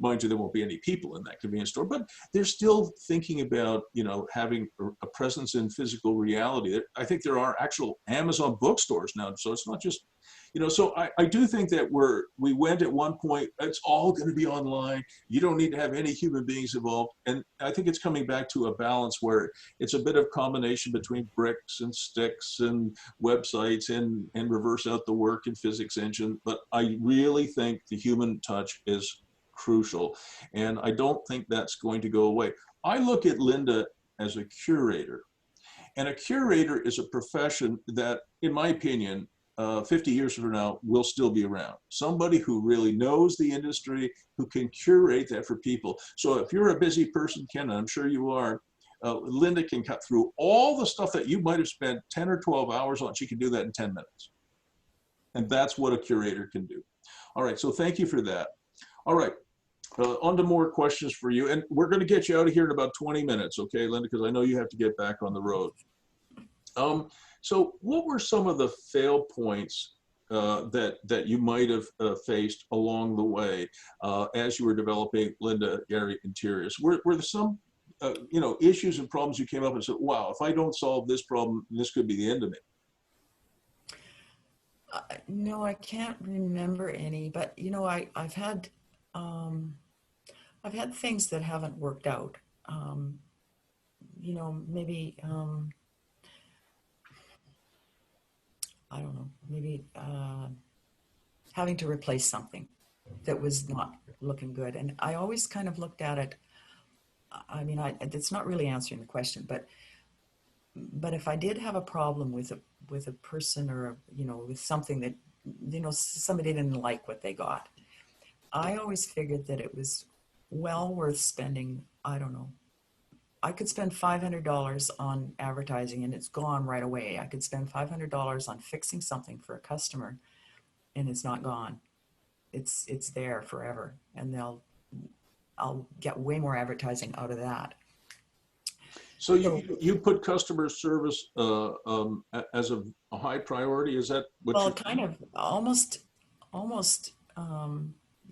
Mind you, there won't be any people in that convenience store, but they're still thinking about, you know, having a presence in physical reality. I think there are actual Amazon bookstores now, so it's not just, you know, so I do think that we went at one point, it's all going to be online. You don't need to have any human beings involved. And I think it's coming back to a balance where it's a bit of combination between bricks and sticks and websites and reverse out the work in physics engine. But I really think the human touch is crucial. And I don't think that's going to go away. I look at Linda as a curator. And a curator is a profession that, in my opinion, 50 years from now will still be around. Somebody who really knows the industry, who can curate that for people. So if you're a busy person, Ken, and I'm sure you are, Linda can cut through all the stuff that you might have spent 10 or 12 hours on. She can do that in 10 minutes. And that's what a curator can do. All right, so thank you for that. All right, on to more questions for you. And we're going to get you out of here in about 20 minutes, okay, Linda, because I know you have to get back on the road. So what were some of the fail points that you might have faced along the way as you were developing Linda Gary Interiors? Were there some you know, issues and problems you came up and said, wow, if I don't solve this problem, this could be the end of me? No, I can't remember any, but you know, I've had things that haven't worked out. You know, maybe I don't know, maybe having to replace something that was not looking good. And I always kind of looked at it, I mean, it's not really answering the question, but if I did have a problem with a person or, you know, with something that, you know, somebody didn't like what they got, I always figured that it was well worth spending, I don't know, I could spend $500 on advertising and it's gone right away. I could spend $500 on fixing something for a customer and it's not gone. It's there forever, and I'll get way more advertising out of that. So you put customer service as a high priority? Is that what Well, you're kind of almost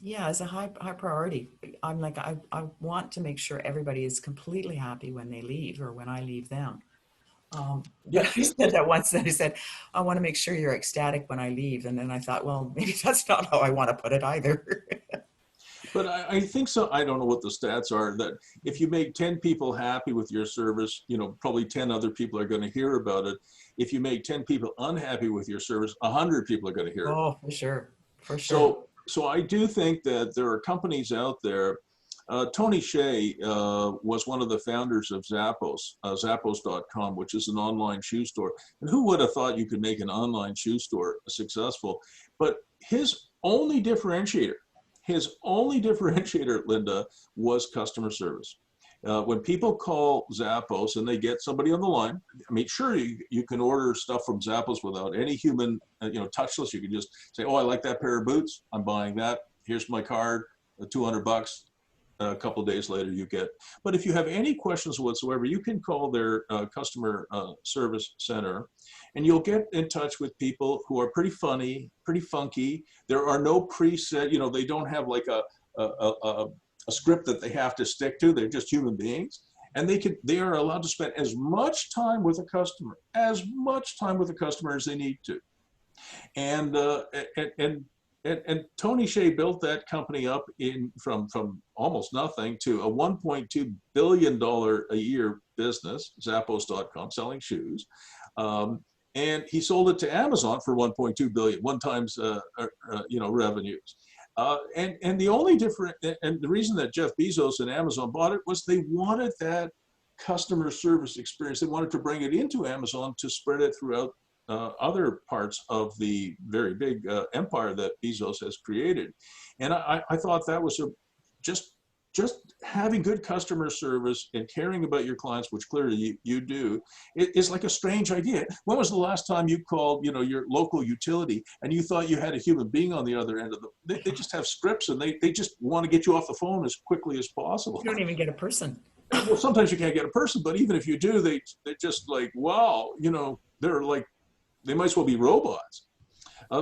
yeah, as a high priority. I'm like, I want to make sure everybody is completely happy when they leave or when I leave them. Yeah. But I said that once, and I said, I want to make sure you're ecstatic when I leave. And then I thought, well, maybe that's not how I want to put it either. But I think so. I don't know what the stats are, that if you make 10 people happy with your service, you know, probably 10 other people are going to hear about it. If you make 10 people unhappy with your service, 100 people are going to hear it. Oh, for sure. For sure. So I do think that there are companies out there. Tony Shea was one of the founders of Zappos, Zappos.com, which is an online shoe store. And who would have thought you could make an online shoe store successful? But his only differentiator, Linda, was customer service. When people call Zappos and they get somebody on the line, I mean, sure, you can order stuff from Zappos without any human, you know, touchless. You can just say, oh, I like that pair of boots. I'm buying that. Here's my card, $200. a couple of days later you get. But if you have any questions whatsoever, you can call their customer service center, and you'll get in touch with people who are pretty funny, pretty funky. There are no preset, you know, they don't have like a script that they have to stick to. They're just human beings. And they are allowed to spend as much time with a customer, as they need to. And Tony Hsieh built that company up from almost nothing to a $1.2 billion a year business, Zappos.com, selling shoes. And he sold it to Amazon for 1.2 billion, one times revenues. And the only different, and the reason that Jeff Bezos and Amazon bought it was they wanted that customer service experience. They wanted to bring it into Amazon to spread it throughout other parts of the very big empire that Bezos has created. And I thought that was just having good customer service and caring about your clients, which clearly you do, is like a strange idea. When was the last time you called, you know, your local utility and you thought you had a human being on the other end of them? They just have scripts, and they just want to get you off the phone as quickly as possible. You don't even get a person. Well, sometimes you can't get a person, but even if you do, they're just like, wow, you know, they're like, they might as well be robots.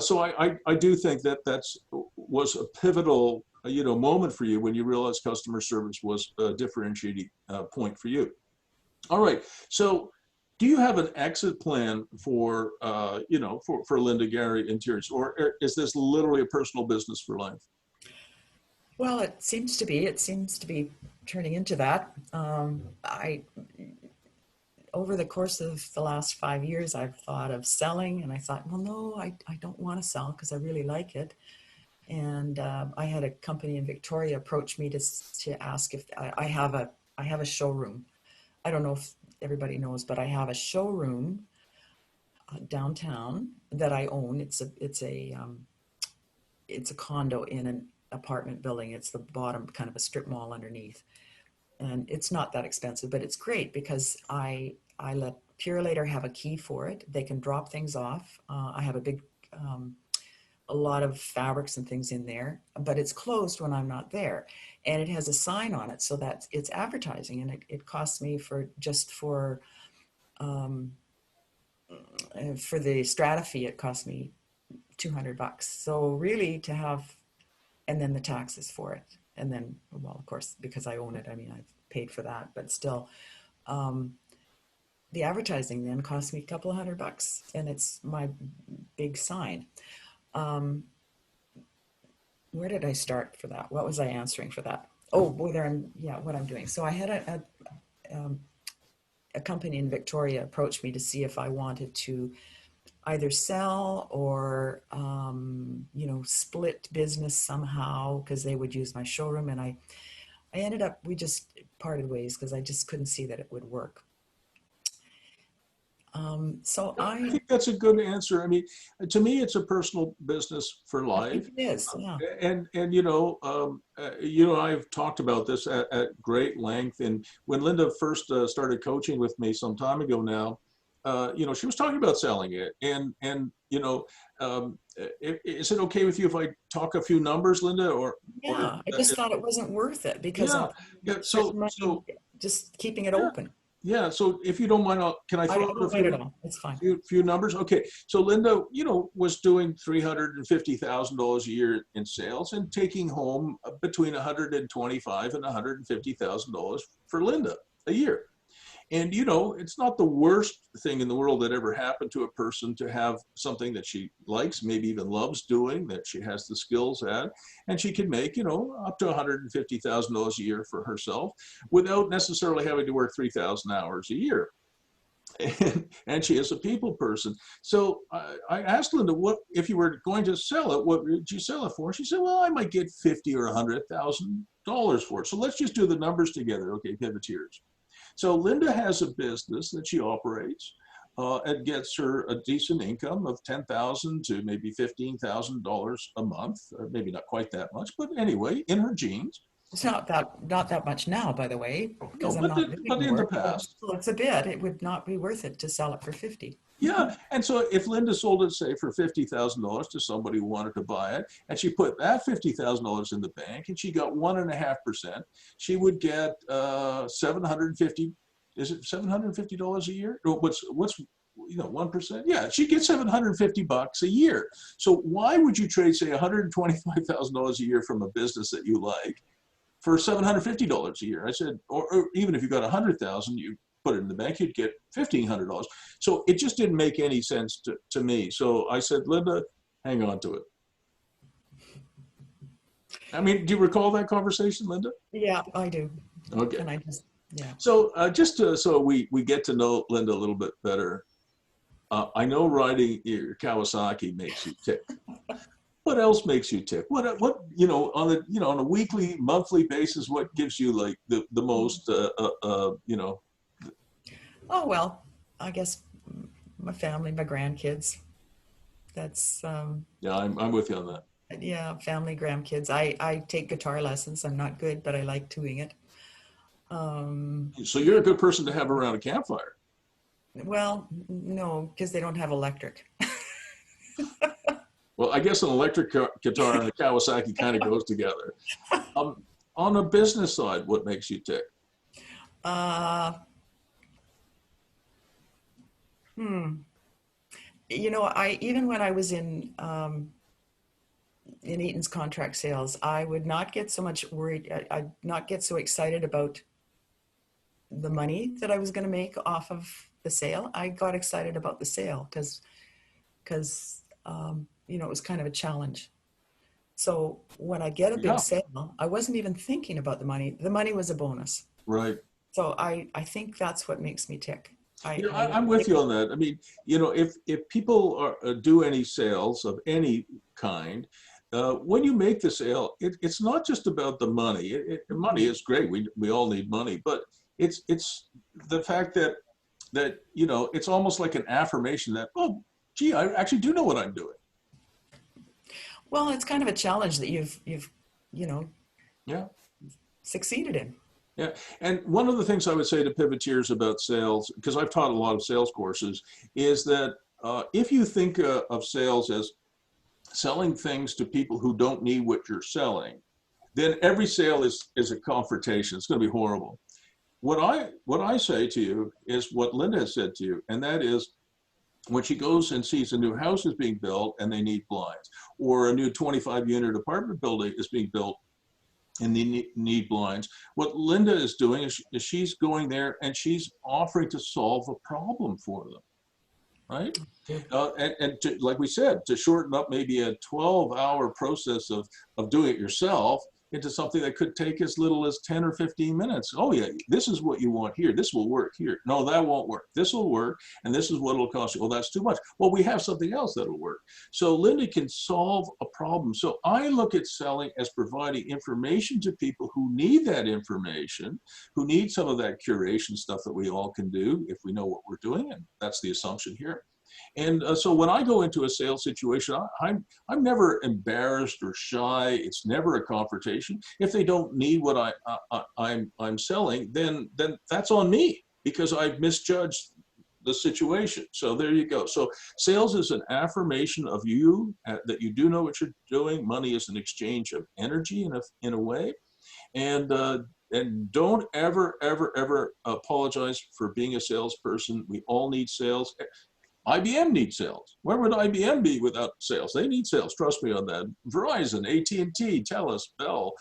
So I do think that was a pivotal moment for you when you realized customer service was a differentiating point for you. All right. So do you have an exit plan for Linda Gary Interiors, or is this literally a personal business for life? Well, it seems to be turning into that. Over the course of the last 5 years, I've thought of selling, and I thought, well, no, I don't want to sell because I really like it. And I had a company in Victoria approach me to ask if I have a showroom. I don't know if everybody knows, but I have a showroom downtown that I own. It's a condo in an apartment building. It's the bottom, kind of a strip mall underneath, and it's not that expensive, but it's great because I let Purelator have a key for it. They can drop things off. I have a lot of fabrics and things in there, but it's closed when I'm not there. And it has a sign on it so that it's advertising, and it costs me for the strata fee, it cost me $200. So really to have, and then the taxes for it. And then, well, of course, because I own it, I mean, I've paid for that, but still, the advertising then cost me a couple of $100, and it's my big sign. Where did I start for that? What was I answering for that? Oh, what I'm doing. So I had a company in Victoria approach me to see if I wanted to either sell or, split business somehow, because they would use my showroom. And I ended up, we just parted ways because I just couldn't see that it would work. I think that's a good answer. I mean, to me, it's a personal business for life. It is, yeah. And I've talked about this at great length. And when Linda first started coaching with me some time ago now, she was talking about selling it. Is it okay with you if I talk a few numbers, Linda? I just thought it wasn't worth it because so just keeping it open. Yeah, so if you don't mind, can I throw out It's fine. few numbers? Okay, so Linda, was doing $350,000 a year in sales and taking home between $125,000 and $150,000 for Linda a year. And, it's not the worst thing in the world that ever happened to a person to have something that she likes, maybe even loves doing, that she has the skills at, and she can make, up to $150,000 a year for herself without necessarily having to work 3,000 hours a year. And she is a people person. So I asked Linda, what if you were going to sell it, what would you sell it for? She said, well, I might get $50,000 or $100,000 for it. So let's just do the numbers together. Okay, Pivoteers. So Linda has a business that she operates and gets her a decent income of $10,000 to maybe $15,000 a month, or maybe not quite that much, but anyway, in her jeans. It's not that much now, by the way, because but in the past. So it's a bit. It would not be worth it to sell it for 50. Yeah, and so if Linda sold it, say, for $50,000 to somebody who wanted to buy it, and she put that $50,000 in the bank, and she got 1.5%, she would get 750. Is it $750 a year? Or what's 1%? Yeah, she gets $750 a year. So why would you trade, say, $125,000 a year from a business that you like for $750 a year? I said, or even if you got 100,000, you put it in the bank, you'd get $1,500. So it just didn't make any sense to me. So I said, Linda, hang on to it. I mean, do you recall that conversation, Linda? Yeah, I do. Okay. And I just, yeah. So so we get to know Linda a little bit better. I know riding your Kawasaki makes you tick. What else makes you tick? What on a weekly, monthly basis, what gives you like the most Oh, well, I guess my family, my grandkids. That's, Yeah, I'm with you on that. yeah, family, grandkids. I take guitar lessons. I'm not good, but I like doing it. So you're a good person to have around a campfire. Well, no, because they don't have electric. Well, I guess an electric guitar and a Kawasaki kind of goes together. On a business side, what makes you tick? Uh, I even when I was in Eaton's contract sales, I would not get so much worried. I'd not get so excited about the money that I was going to make off of the sale. I got excited about the sale because it was kind of a challenge. So when I get a big Yeah, sale, I wasn't even thinking about the money. The money was a bonus. right. So I think that's what makes me tick. I'm with you on that. I mean, if people do any sales of any kind, when you make the sale, it's not just about the money. Money is great. We all need money, but it's the fact that it's almost like an affirmation that, oh, gee, I actually do know what I'm doing. Well, it's kind of a challenge that you've you know Yeah. succeeded in. Yeah, and one of the things I would say to pivoteers about sales, because I've taught a lot of sales courses, is that if you think of sales as selling things to people who don't need what you're selling, then every sale is a confrontation. It's going to be horrible. What I say to you is what Linda has said to you, and that is when she goes and sees a new house is being built and they need blinds, or a new 25-unit apartment building is being built and they need blinds. What Linda is doing is she's going there and she's offering to solve a problem for them, right? Yeah. Like we said, to shorten up maybe a 12-hour process of doing it yourself into something that could take as little as 10 or 15 minutes. Oh yeah, this is what you want here. This will work here. No, that won't work. This will work, and this is what it'll cost you. Well, that's too much. Well, we have something else that'll work. So Linda can solve a problem. So I look at selling as providing information to people who need that information, who need some of that curation stuff that we all can do if we know what we're doing, and that's the assumption here. And so when I go into a sales situation, I'm never embarrassed or shy. It's never a confrontation. If they don't need what I'm selling, then that's on me because I've misjudged the situation. So there you go. So sales is an affirmation of you that you do know what you're doing. Money is an exchange of energy in a way, and don't ever apologize for being a salesperson. We all need sales. IBM needs sales. Where would IBM be without sales? They need sales. Trust me on that. Verizon, AT&T, TELUS, Bell,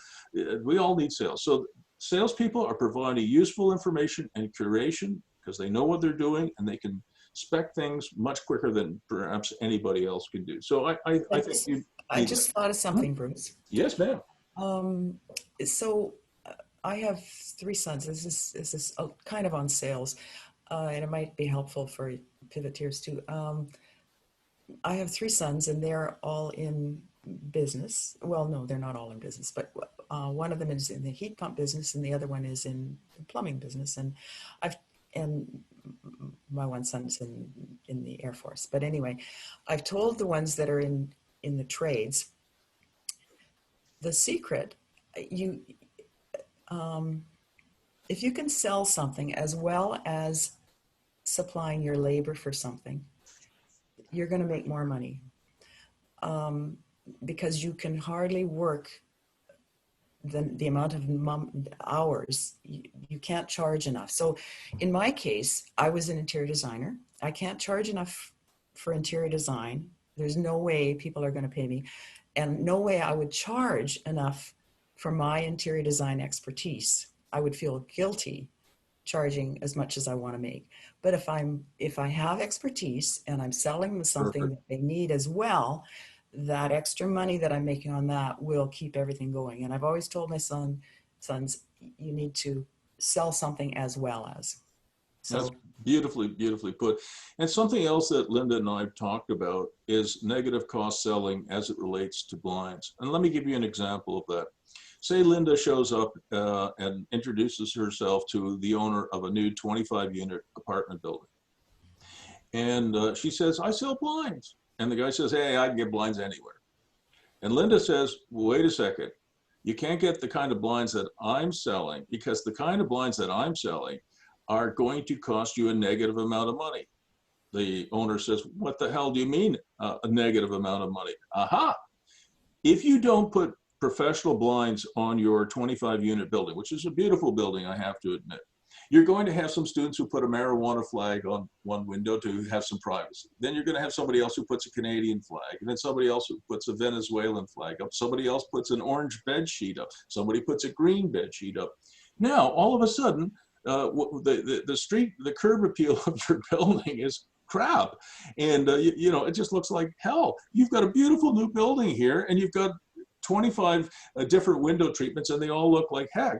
we all need sales. So salespeople are providing useful information and curation because they know what they're doing and they can spec things much quicker than perhaps anybody else can do. So I think you I need just that. thought of something, Bruce. Yes, ma'am. Um, so I have three sons. This is kind of on sales, and it might be helpful for pivoteers too. I have three sons, and they're all in business. Well, no, they're not all in business, but one of them is in the heat pump business, and the other one is in the plumbing business. And I've and my one son's in the Air Force. But anyway, I've told the ones that are in the trades the secret. You if you can sell something as well as supplying your labor for something, you're going to make more money, because you can hardly work the amount of hours. You can't charge enough. So in my case, I was an interior designer. I can't charge enough for interior design. There's no way people are going to pay me, and no way I would charge enough for my interior design expertise. I would feel guilty charging as much as I want to make. But if I have expertise and I'm selling them something Perfect. that they need as well, that extra money that I'm making on that will keep everything going. And I've always told my sons, you need to sell something as well as. That's So beautifully, beautifully put. And something else that Linda and I have talked about is negative cost selling as it relates to blinds. And let me give you an example of that. Say Linda shows up and introduces herself to the owner of a new 25-unit apartment building. And she says, I sell blinds. And the guy says, hey, I can get blinds anywhere. And Linda says, well, wait a second. You can't get the kind of blinds that I'm selling, because the kind of blinds that I'm selling are going to cost you a negative amount of money. The owner says, what the hell do you mean a negative amount of money? Aha! If you don't put professional blinds on your 25-unit building, which is a beautiful building, I have to admit, you're going to have some students who put a marijuana flag on one window to have some privacy. Then you're going to have somebody else who puts a Canadian flag, and then somebody else who puts a Venezuelan flag up. Somebody else puts an orange bed sheet up. Somebody puts a green bed sheet up. Now, all of a sudden, the curb appeal of your building is crap, and it just looks like hell. You've got a beautiful new building here, and you've got 25 different window treatments, and they all look like heck.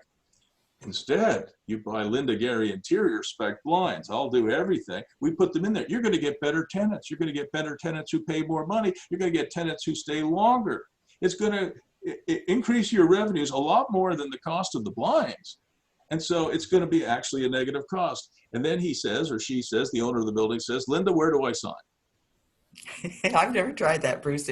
Instead, you buy Linda Gary interior spec blinds. I'll do everything. We put them in there. You're going to get better tenants. You're going to get better tenants who pay more money. You're going to get tenants who stay longer. It's going to increase your revenues a lot more than the cost of the blinds. And so it's going to be actually a negative cost. And then he says, or she says, the owner of the building says, Linda, where do I sign? I've never tried that, Bruce.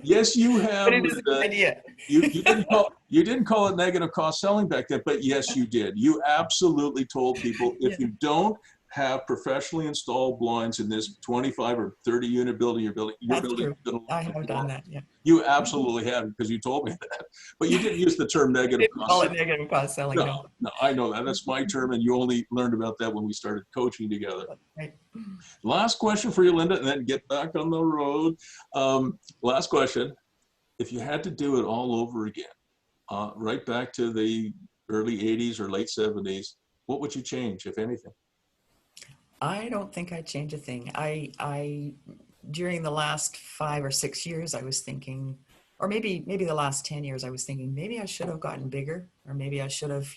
Yes, you But have, it is a good Linda. idea. You didn't call it negative cost selling back then, but yes, you did. You absolutely told people, Yeah, if you don't have professionally installed blinds in this 25 or 30 unit building your building that's is true. going to look I like have done that. Yeah. you absolutely have, because you told me that. But you didn't use the term I negative didn't cost call it selling. negative cost selling. No, No. no, I know that. That's my term, and you only learned about that when we started coaching together. Right. Last question for you, Linda, and then get back on the road. Last question. If you had to do it all over again, right back to the early 80s or late 70s, what would you change, if anything? I don't think I'd change a thing. I during the last 5 or 6 years, I was thinking, or maybe the last 10 years, I was thinking maybe I should have gotten bigger, or maybe I should have,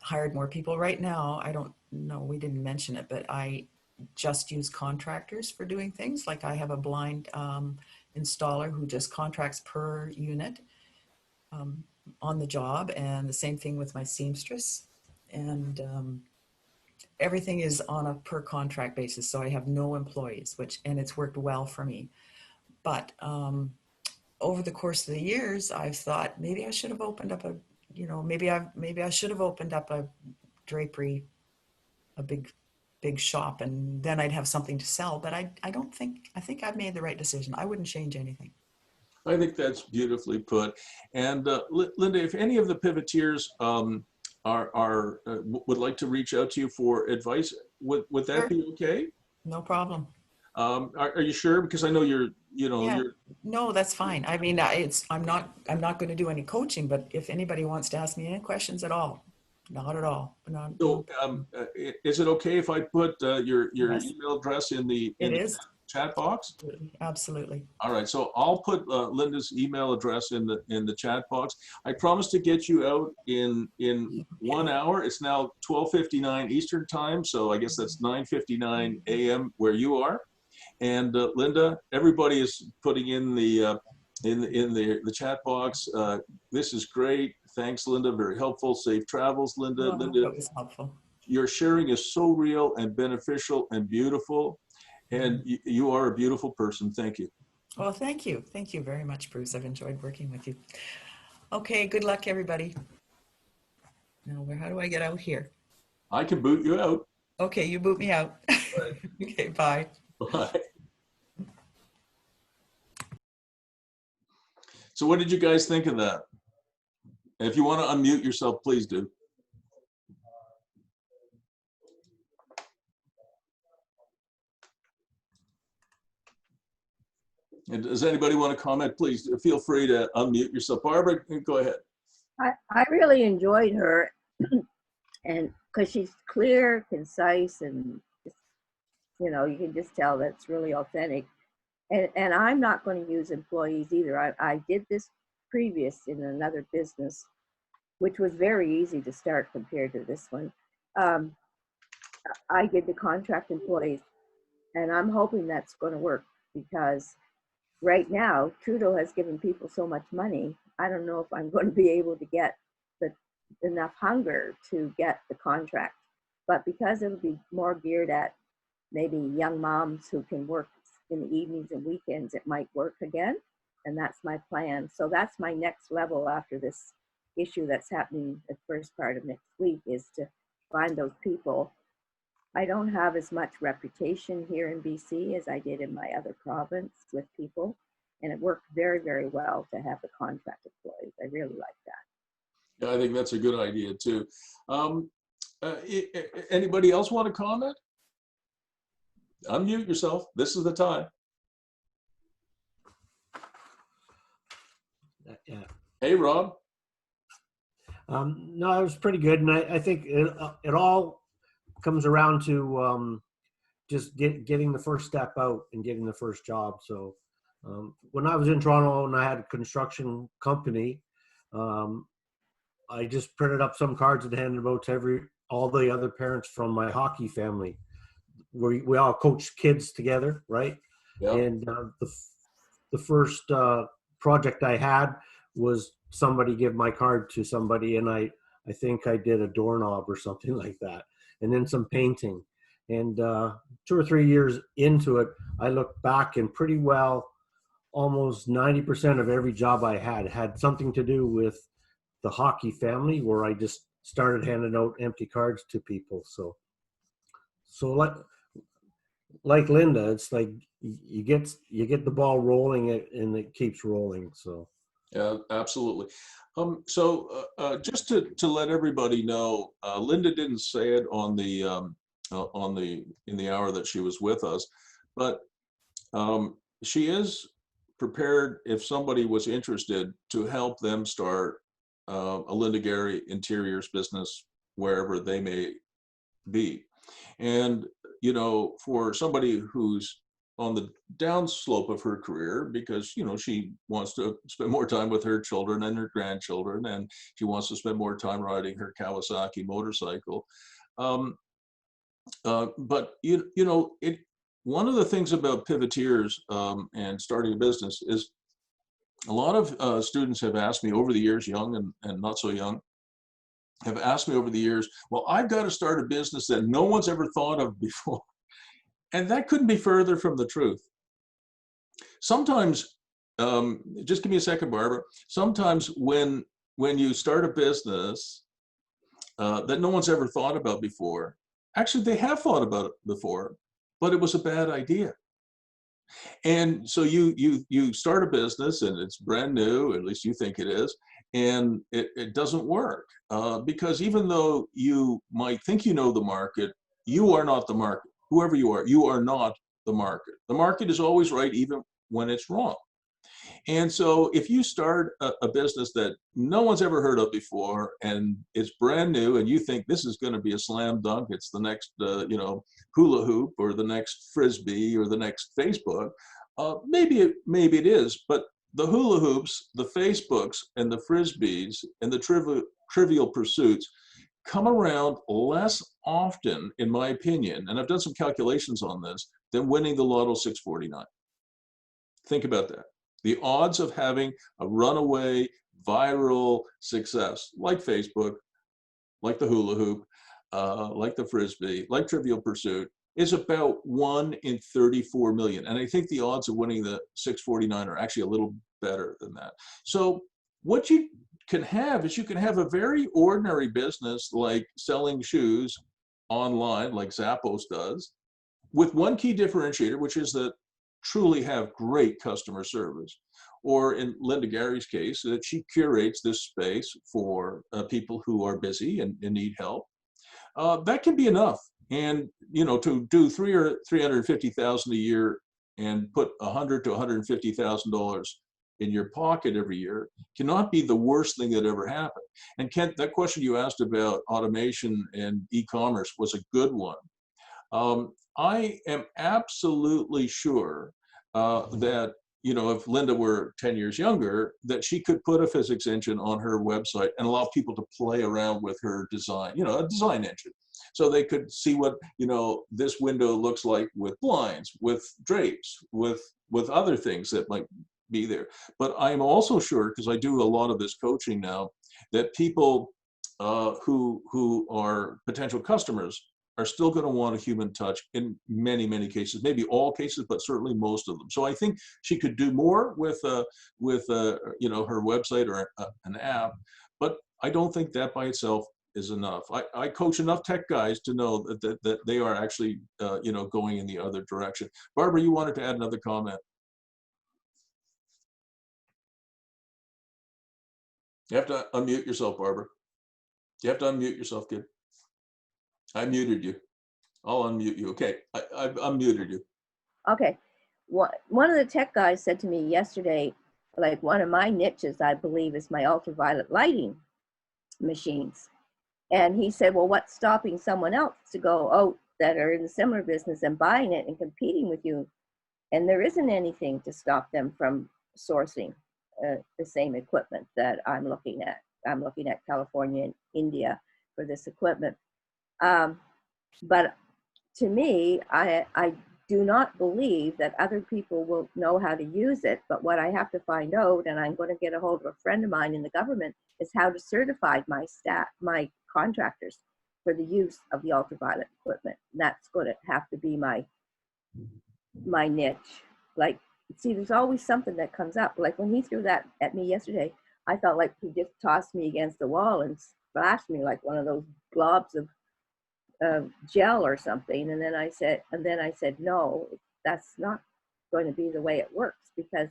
hired more people. Right now, I don't know, we didn't mention it, but I just use contractors for doing things. Like I have a blind installer who just contracts per unit on the job, and the same thing with my seamstress. And everything is on a per contract basis, so I have no employees, and it's worked well for me. But over the course of the years, I've thought maybe I should have opened up maybe I should have opened up a drapery, a big shop, and then I'd have something to sell. But I think I've made the right decision. I wouldn't change anything. I think that's beautifully put. And Linda, if any of the pivoteers would like to reach out to you for advice, would that Sure. be okay? No problem. Are you sure? Because I know Yeah. you're. No, that's fine. I mean, I'm not going to do any coaching, but if anybody wants to ask me any questions at all, not at all. No, So, is it okay if I put your yes, email address in the it is. chat box? Absolutely. All right, so I'll put Linda's email address in the chat box. I promise to get you out in 1 hour. It's now 12:59 Eastern time, so I guess that's 9:59 a.m. where you are. And Linda, everybody is putting in the chat box. This is great. Thanks, Linda. Very helpful. Safe travels, Linda. Oh, Linda, that was helpful. your sharing is so real and beneficial and beautiful. And you are a beautiful person. Thank you. Well, thank you. Thank you very much, Bruce. I've enjoyed working with you. Okay, good luck, everybody. Now, how do I get out here? I can boot you out. Okay, you boot me out. Okay, bye. Right. So what did you guys think of that? If you want to unmute yourself, please do. And does anybody want to comment? Please feel free to unmute yourself. Barbara, go ahead. I really enjoyed her, and because she's clear, concise, and you know, you can just tell that's really authentic. And I'm not going to use employees either. I did this previous in another business, which was very easy to start compared to this one. I did the contract employees, and I'm hoping that's going to work because right now Trudeau has given people so much money. I don't know if I'm going to be able to get enough hunger to get the contract, but because it'll be more geared at maybe young moms who can work in the evenings and weekends, it might work again. And that's my plan. So that's my next level after this issue that's happening the first part of next week, is to find those people. I don't have as much reputation here in BC as I did in my other province with people. And it worked very, very well to have the contract employees. I really like that. Yeah, I think that's a good idea too. Anybody else want to comment? Unmute yourself. This is the time. Yeah. Hey, Rob. No, it was pretty good, and I think it all comes around to just getting the first step out and getting the first job. So when I was in Toronto and I had a construction company, I just printed up some cards and handed them out to all the other parents from my hockey family. We all coached kids together, right? Yep. And the first project I had was somebody give my card to somebody, and I think I did a doorknob or something like that, and then some painting. And 2 or 3 years into it, I look back and pretty well almost 90% of every job I had something to do with the hockey family, where I just started handing out empty cards to people. So like Linda, it's like you get the ball rolling, and it keeps rolling. So yeah, absolutely. Just to let everybody know, Linda didn't say it on the in the hour that she was with us, but she is prepared if somebody was interested to help them start a Linda Gary interiors business wherever they may be. And you know, for somebody who's on the downslope of her career, because you know she wants to spend more time with her children and her grandchildren, and she wants to spend more time riding her Kawasaki motorcycle. But you know, one of the things about pivoteers and starting a business is a lot of students have asked me over the years, young and not so young, have asked me over the years, well, I've got to start a business that no one's ever thought of before. And that couldn't be further from the truth. Sometimes, just give me a second, Barbara. Sometimes when you start a business that no one's ever thought about before, actually they have thought about it before, but it was a bad idea. And so you start a business and it's brand new, at least you think it is, and it doesn't work because even though you might think you know the market, you are not the market. Whoever you are not the market. The market is always right, even when it's wrong. And so if you start a business that no one's ever heard of before and it's brand new and you think this is going to be a slam dunk, it's the next you know, hula hoop or the next frisbee or the next Facebook, maybe it is, but the hula hoops, the Facebooks and the frisbees and the trivial pursuits come around less often, in my opinion, and I've done some calculations on this, than winning the Lotto 649. Think about that. The odds of having a runaway viral success like Facebook, like the hula hoop, like the frisbee, like Trivial Pursuit, is about 1 in 34 million. And I think the odds of winning the 649 are actually a little better than that. So what you can have is you can have a very ordinary business like selling shoes online, like Zappos does, with one key differentiator, which is that truly have great customer service, or in Linda Gary's case, that she curates this space for people who are busy and need help. That can be enough. And to do $350,000 a year and put $100,000 to $150,000 in your pocket every year cannot be the worst thing that ever happened. And Kent, that question you asked about automation and e-commerce was a good one. I am absolutely sure that, if Linda were 10 years younger, that she could put a physics engine on her website and allow people to play around with her design, a design engine. So they could see what, this window looks like with blinds, with drapes, with other things that might be there. But I'm also sure, because I do a lot of this coaching now, that people who are potential customers are still going to want a human touch in many, many cases, maybe all cases, but certainly most of them. So I think she could do more with her website or an app, but I don't think that by itself is enough. I coach enough tech guys to know that they are actually, going in the other direction. Barbara, you wanted to add another comment. You have to unmute yourself, Barbara. You have to unmute yourself, kid. I muted you. I'll unmute you. Okay, I've unmuted you. Okay. One of the tech guys said to me yesterday, like, one of my niches, I believe, is my ultraviolet lighting machines. And he said, well, what's stopping someone else to go out that are in a similar business and buying it and competing with you? And there isn't anything to stop them from sourcing the same equipment that I'm looking at. I'm looking at California and India for this equipment. But to me, I do not believe that other people will know how to use it. But what I have to find out, and I'm going to get a hold of a friend of mine in the government, is how to certify my contractors for the use of the ultraviolet equipment. And that's going to have to be my niche. Like, see, there's always something that comes up. Like when he threw that at me yesterday, I felt like he just tossed me against the wall and splashed me like one of those globs of gel or something. And then I said, no, that's not going to be the way it works, because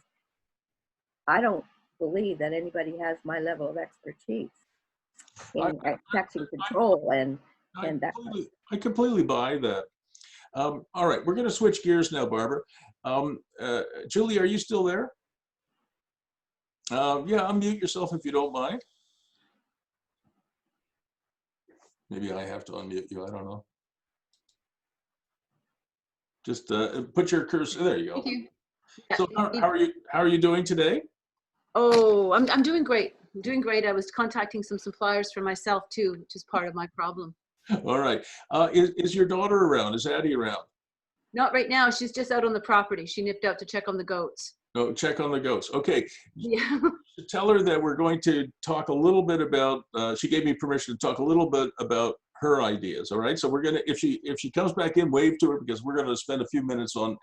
I don't believe that anybody has my level of expertise in infection control and that. I completely buy that. All right, we're going to switch gears now, Barbara. Julie, are you still there? Yeah, unmute yourself if you don't mind. Maybe I have to unmute you. I don't know. Just put your cursor. There you go. Thank you. So how are you doing today? Oh, I'm doing great. I'm doing great. I was contacting some suppliers for myself too, which is part of my problem. All right. Is your daughter around? Is Addie around? Not right now. She's just out on the property. She nipped out to check on the goats. Oh, check on the goats. Okay. Yeah. Tell her that we're going to talk a little bit about, she gave me permission to talk a little bit about her ideas. All right. So we're going to, if she comes back in, wave to her, because we're going to spend a few minutes on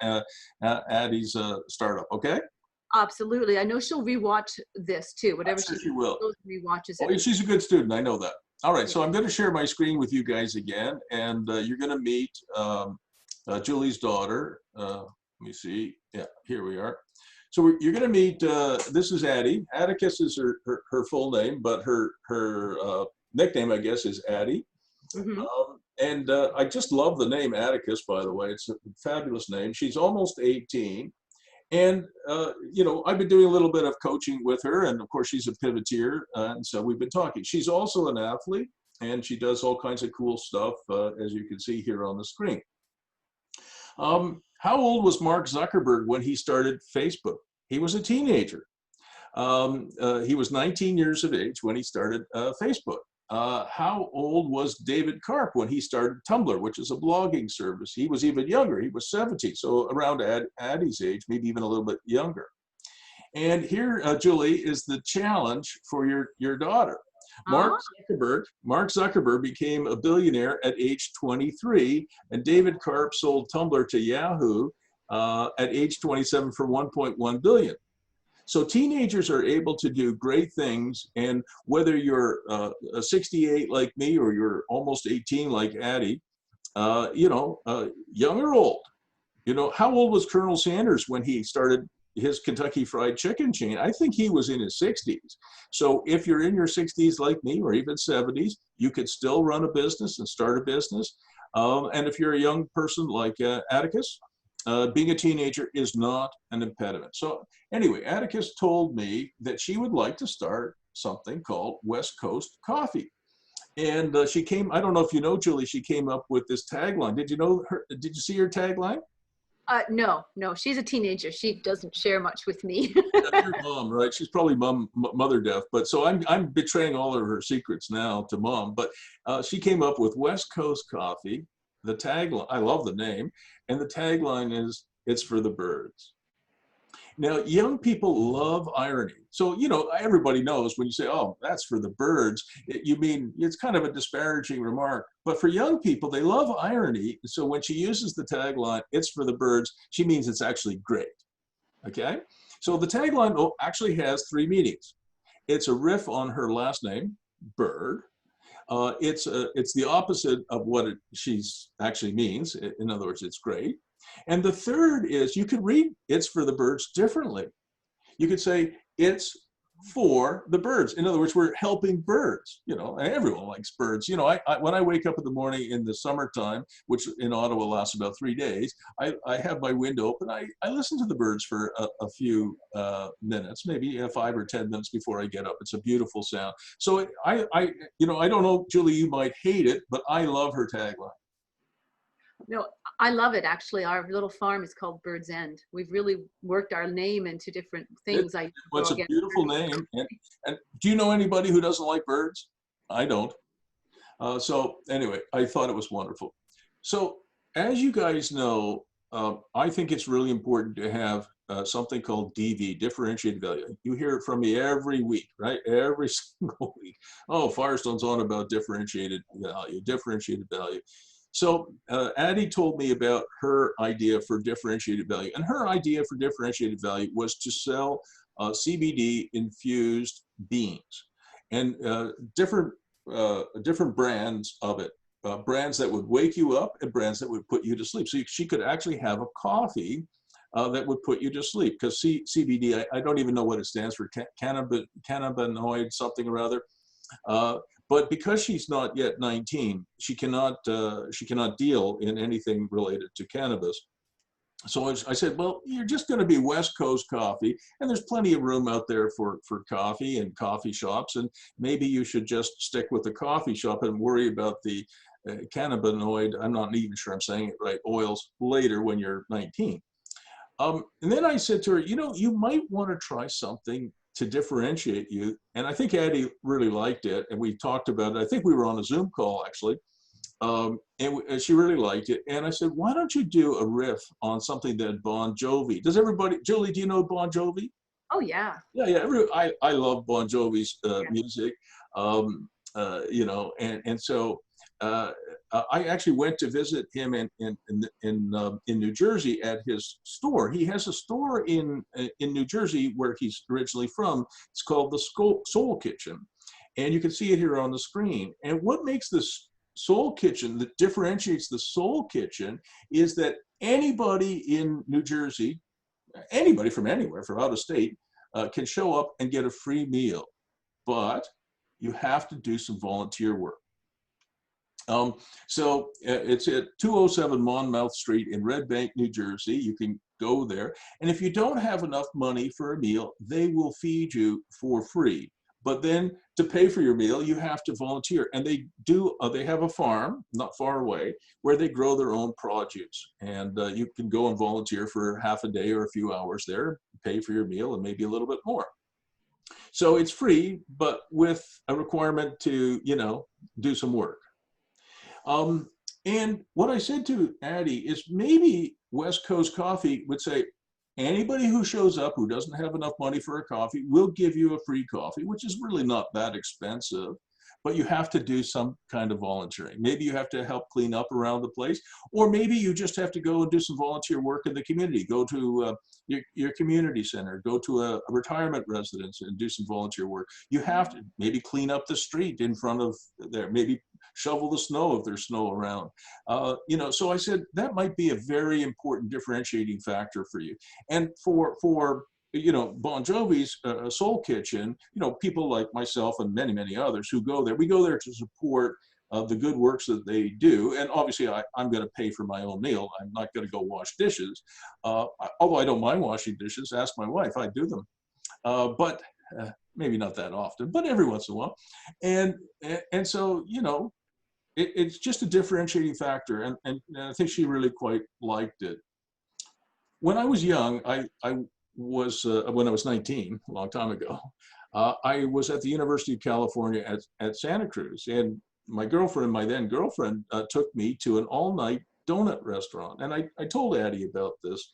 Addie's startup. Okay. Absolutely. I know she'll rewatch this too. Whatever Sure she will. Rewatches it. Oh, she's a good student. I know that. All right. So I'm going to share my screen with you guys again, and you're going to meet Julie's daughter. Let me see. Yeah, here we are. So you're going to meet, this is Addie. Atticus is her full name, but her nickname, I guess, is Addie. Mm-hmm. And I just love the name Atticus, by the way. It's a fabulous name. She's almost 18. And, I've been doing a little bit of coaching with her. And, of course, she's a pivoteer. And so we've been talking. She's also an athlete, and she does all kinds of cool stuff, as you can see here on the screen. How old was Mark Zuckerberg when he started Facebook? He was a teenager. He was 19 years of age when he started Facebook. How old was David Karp when he started Tumblr, which is a blogging service? He was even younger. He was 70, so around Addie's age, maybe even a little bit younger. And here, Julie, is the challenge for your daughter. Mark Zuckerberg became a billionaire at age 23, and David Karp sold Tumblr to Yahoo at age 27 for $1.1 billion. So teenagers are able to do great things, and whether you're 68 like me or you're almost 18 like Addie, young or old, You know, how old was Colonel Sanders when he started his Kentucky Fried Chicken chain? I think he was in his 60s. So if you're in your 60s like me, or even 70s, you could still run a business and start a business. And if you're a young person like Atticus, being a teenager is not an impediment. So anyway, Atticus told me that she would like to start something called West Coast Coffee. And she came, I don't know if you know, Julie, she came up with this tagline. Did you know her? Did you see her tagline? No, she's a teenager. She doesn't share much with me. Your mom, right? She's probably mother deaf, but so I'm betraying all of her secrets now to mom. But she came up with West Coast Coffee. The tagline, I love the name, and the tagline is "It's for the birds." Now, young people love irony. So, you know, everybody knows when you say, "Oh, that's for the birds," you mean it's kind of a disparaging remark. But for young people, they love irony. So when she uses the tagline, "It's for the birds," she means it's actually great. Okay? So the tagline actually has three meanings. It's a riff on her last name, Bird. It's the opposite of what she's actually means. In other words, it's great. And the third is you could read "It's for the birds" differently. You could say "It's for the birds." In other words, we're helping birds. You know, everyone likes birds. You know, when I wake up in the morning in the summertime, which in Ottawa lasts about 3 days, I have my window open. I listen to the birds for a few minutes, maybe 5 or 10 minutes before I get up. It's a beautiful sound. So you know, I don't know, Julie, you might hate it, but I love her tagline. No, I love it. Actually, our little farm is called Bird's End. We've really worked our name into different things. Well, it's a beautiful name. And do you know anybody who doesn't like birds? I don't. So anyway, I thought it was wonderful. So as you guys know, I think it's really important to have something called DV, differentiated value. You hear it from me every week, right? Every single week. Oh, Firestone's on about differentiated value. So Addie told me about her idea for differentiated value. And her idea for differentiated value was to sell CBD infused beans and different brands of it, brands that would wake you up and brands that would put you to sleep. So she could actually have a coffee that would put you to sleep, because CBD, I don't even know what it stands for, cannabinoid something or other. But because she's not yet 19, she cannot deal in anything related to cannabis. So I said, well, you're just going to be West Coast Coffee, and there's plenty of room out there for coffee and coffee shops, and maybe you should just stick with the coffee shop and worry about the cannabinoid, I'm not even sure I'm saying it right, oils later when you're 19. And then I said to her, you know, you might want to try something to differentiate you. And I think Addie really liked it. And we talked about it. I think we were on a Zoom call actually. And she really liked it. And I said, why don't you do a riff on something that Bon Jovi, does everybody, Julie, do you know Bon Jovi? Oh yeah. Yeah. I love Bon Jovi's music. You know, and so I actually went to visit him in New Jersey at his store. He has a store in New Jersey where he's originally from. It's called the Soul Kitchen, and you can see it here on the screen. And what makes this Soul Kitchen, that differentiates the Soul Kitchen, is that anybody in New Jersey, anybody from anywhere, from out of state, can show up and get a free meal, but you have to do some volunteer work. So it's at 207 Monmouth Street in Red Bank, New Jersey. You can go there. And if you don't have enough money for a meal, they will feed you for free. But then to pay for your meal, you have to volunteer. And they have a farm not far away where they grow their own produce. And you can go and volunteer for half a day or a few hours there, pay for your meal and maybe a little bit more. So it's free, but with a requirement to, you know, do some work. And what I said to Addie is maybe West Coast Coffee would say, anybody who shows up who doesn't have enough money for a coffee, will give you a free coffee, which is really not that expensive, but you have to do some kind of volunteering. Maybe you have to help clean up around the place, or maybe you just have to go and do some volunteer work in the community. Go to your community center, go to a retirement residence and do some volunteer work. You have to maybe clean up the street in front of there, maybe shovel the snow if there's snow around. You know, so I said that might be a very important differentiating factor for you. And for you know, Bon Jovi's Soul Kitchen, you know, people like myself and many, many others who go there, we go there to support the good works that they do. And obviously I'm going to pay for my own meal. I'm not going to go wash dishes. Although I don't mind washing dishes, ask my wife, I do them. But maybe not that often, but every once in a while. And so, you know, it's just a differentiating factor. And I think she really quite liked it. When I was young, I was, when I was 19, a long time ago, I was at the University of California at Santa Cruz. And my girlfriend, my then girlfriend, took me to an all-night donut restaurant. And I told Addie about this.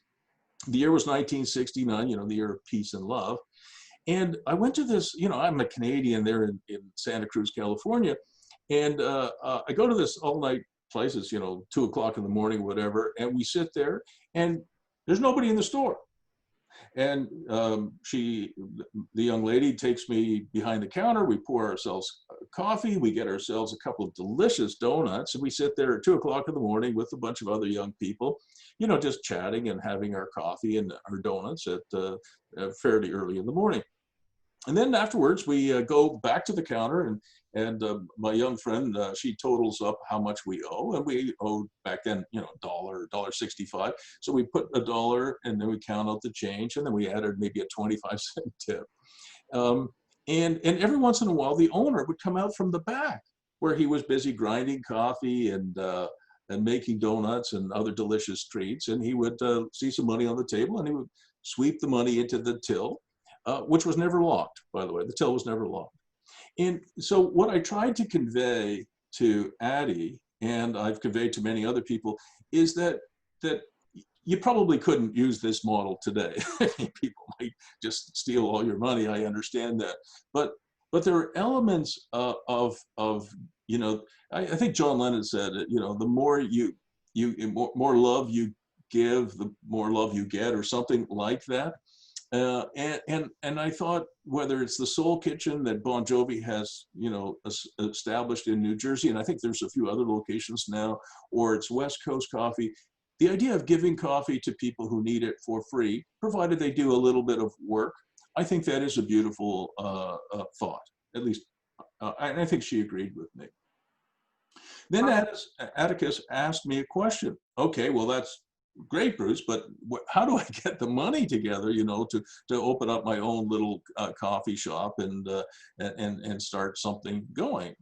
The year was 1969, you know, the year of peace and love. And I went to this, you know, I'm a Canadian there in Santa Cruz, California. And I go to this all-night place, it's, you know, 2 o'clock in the morning, whatever. And we sit there and there's nobody in the store. And the young lady takes me behind the counter. We pour ourselves coffee. We get ourselves a couple of delicious donuts. And we sit there at 2 o'clock in the morning with a bunch of other young people, you know, just chatting and having our coffee and our donuts at fairly early in the morning. And then afterwards, we go back to the counter, and my young friend, she totals up how much we owe, and we owed back then, you know, $1.65. So we put $1, and then we count out the change, and then we added maybe a 25-cent tip. And every once in a while, the owner would come out from the back where he was busy grinding coffee and making donuts and other delicious treats, and he would see some money on the table, and he would sweep the money into the till. Which was never locked, by the way. The till was never locked. And so what I tried to convey to Addie, and I've conveyed to many other people, is that you probably couldn't use this model today. People might just steal all your money. I understand that. But there are elements of you know, I think John Lennon said, you know, the more more love you give, the more love you get, or something like that. And I thought, whether it's the Soul Kitchen that Bon Jovi has, you know, established in New Jersey, and I think there's a few other locations now, or it's West Coast Coffee, the idea of giving coffee to people who need it for free, provided they do a little bit of work, I think that is a beautiful thought, at least, and I think she agreed with me. Then Atticus asked me a question. Okay, well, that's great, Bruce, but how do I get the money together, you know, to open up my own little coffee shop and start something going?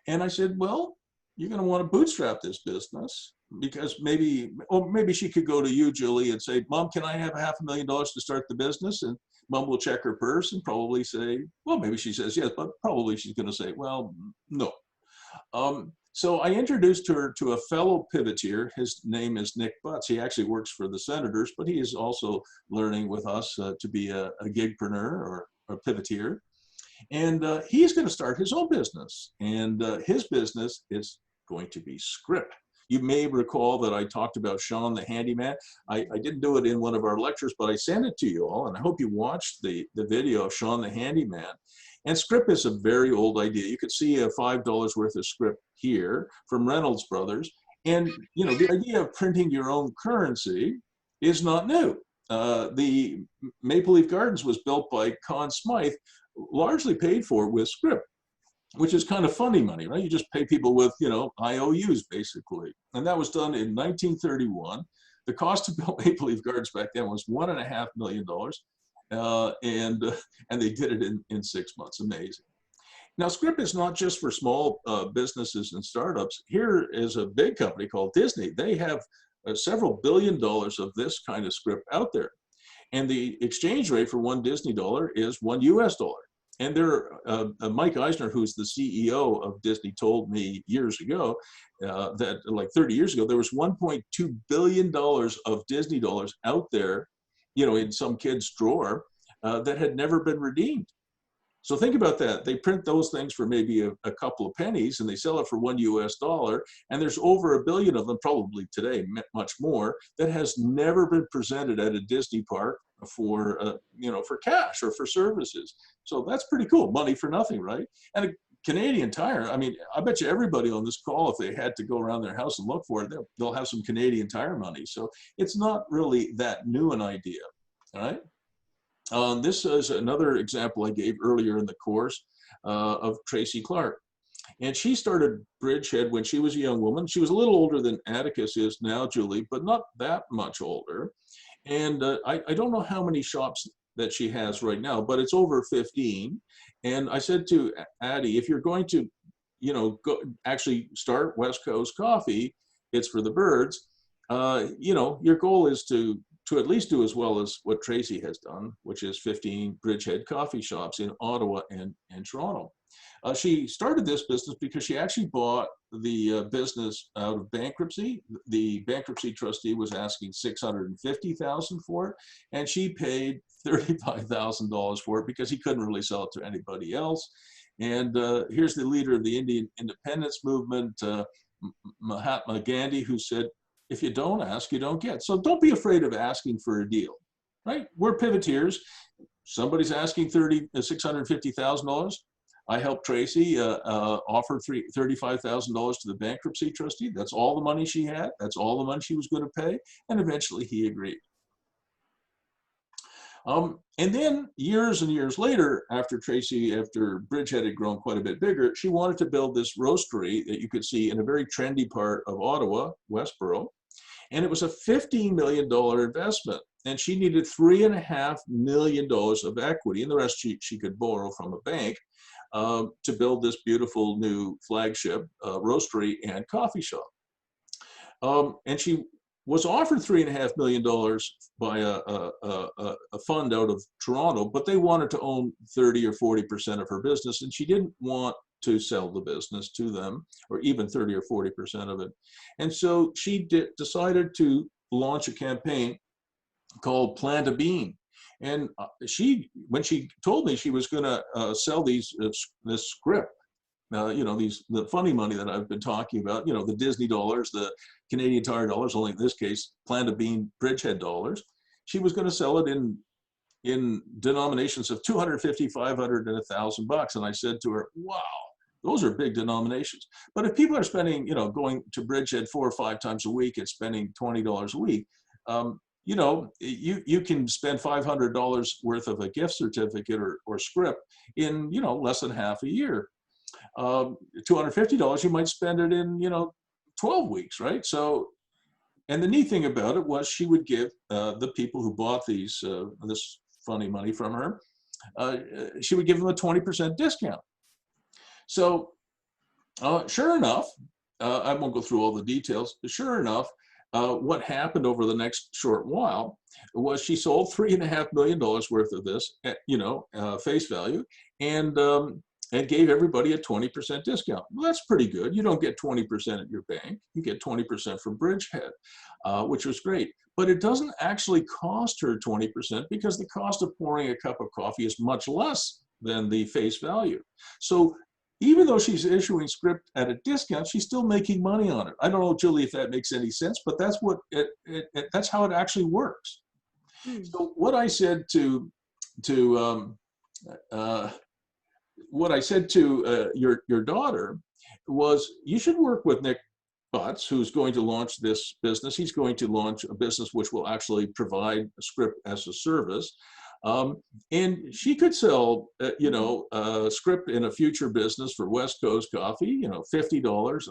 And I said, well, you're going to want to bootstrap this business, because maybe she could go to you, Julie, and say, Mom, can I have $500,000 to start the business? And Mom will check her purse and probably say, well, maybe she says yes, but probably she's going to say, well, no. So I introduced her to a fellow pivoteer. His name is Nick Butts. He actually works for the Senators, but he is also learning with us to be a gigpreneur or a pivoteer. And he's going to start his own business. And his business is going to be Scrip. You may recall that I talked about Sean the handyman. I didn't do it in one of our lectures, but I sent it to you all, and I hope you watched the video of Sean the handyman. And Scrip is a very old idea. You could see a $5 worth of Scrip here from Reynolds Brothers. And, you know, the idea of printing your own currency is not new. The Maple Leaf Gardens was built by Conn Smythe, largely paid for with Scrip, which is kind of funny money, right? You just pay people with, you know, IOUs, basically. And that was done in 1931. The cost to build Maple Leaf Gardens back then was $1.5 million. And they did it in 6 months. Amazing. Now, Scrip is not just for small businesses and startups. Here is a big company called Disney. They have several $1 billion of this kind of Scrip out there. And the exchange rate for $1 Disney dollar is $1 US. And there, Mike Eisner, who's the CEO of Disney, told me years ago that, like 30 years ago, there was $1.2 billion of Disney dollars out there, you know, in some kid's drawer that had never been redeemed. So think about that. They print those things for maybe a couple of pennies, and they sell it for $1 US, and there's over 1 billion of them, probably today, much more, that has never been presented at a Disney park for, you know, for cash or for services. So that's pretty cool. Money for nothing, right? And Canadian Tire, I mean, I bet you everybody on this call, if they had to go around their house and look for it, they'll have some Canadian Tire money. So it's not really that new an idea, all right? This is another example I gave earlier in the course of Tracy Clark. And she started Bridgehead when she was a young woman. She was a little older than Atticus is now, Julie, but not that much older. And I don't know how many shops that she has right now, but it's over 15. And I said to Addie, if you're going to, go actually start West Coast Coffee, it's for the birds. Your goal is to at least do as well as what Tracy has done, which is 15 Bridgehead coffee shops in Ottawa and Toronto. She started this business because she actually bought the business out of bankruptcy. The bankruptcy trustee was asking $650,000 for it, and she paid $35,000 for it because he couldn't really sell it to anybody else. And here's the leader of the Indian independence movement, Mahatma Gandhi, who said, if you don't ask, you don't get. So don't be afraid of asking for a deal, right? We're pivoteers. Somebody's asking $650,000. I helped Tracy offer $35,000 to the bankruptcy trustee. That's all the money she had. That's all the money she was going to pay. And eventually he agreed. And then years and years later, after Bridgehead had grown quite a bit bigger, she wanted to build this roastery that you could see in a very trendy part of Ottawa, Westboro. And it was a $15 million investment. And she needed $3.5 million of equity, and the rest she could borrow from a bank to build this beautiful new flagship roastery and coffee shop. And she was offered $3.5 million by a fund out of Toronto, but they wanted to own 30 or 40% of her business, and she didn't want to sell the business to them, or even 30 or 40% of it. And so she decided to launch a campaign called Plant a Bean. And when she told me she was going to sell this script, the funny money that I've been talking about, the Disney dollars, the Canadian Tire dollars, only in this case, Plant a Bean Bridgehead dollars, she was going to sell it in denominations of 250, 500, and $1,000. And I said to her, wow, those are big denominations. But if people are spending, going to Bridgehead 4 or 5 times a week and spending $20 a week, you can spend $500 worth of a gift certificate or script in, less than half a year. $250, you might spend it in, 12 weeks, right? So, and the neat thing about it was she would give the people who bought this funny money from her, she would give them a 20% discount. So sure enough, I won't go through all the details, but sure enough, what happened over the next short while was she sold $3.5 million worth of this, face value, and gave everybody a 20% discount. Well, that's pretty good. You don't get 20% at your bank. You get 20% from Bridgehead, which was great. But it doesn't actually cost her 20% because the cost of pouring a cup of coffee is much less than the face value. So even though she's issuing script at a discount, she's still making money on it. I don't know, Julie, if that makes any sense, but that's what that's how it actually works. So what I said to your daughter was, you should work with Nick Butts, who's going to launch this business. He's going to launch a business which will actually provide a script as a service. And she could sell, a script in a future business for West Coast Coffee, $50, $150,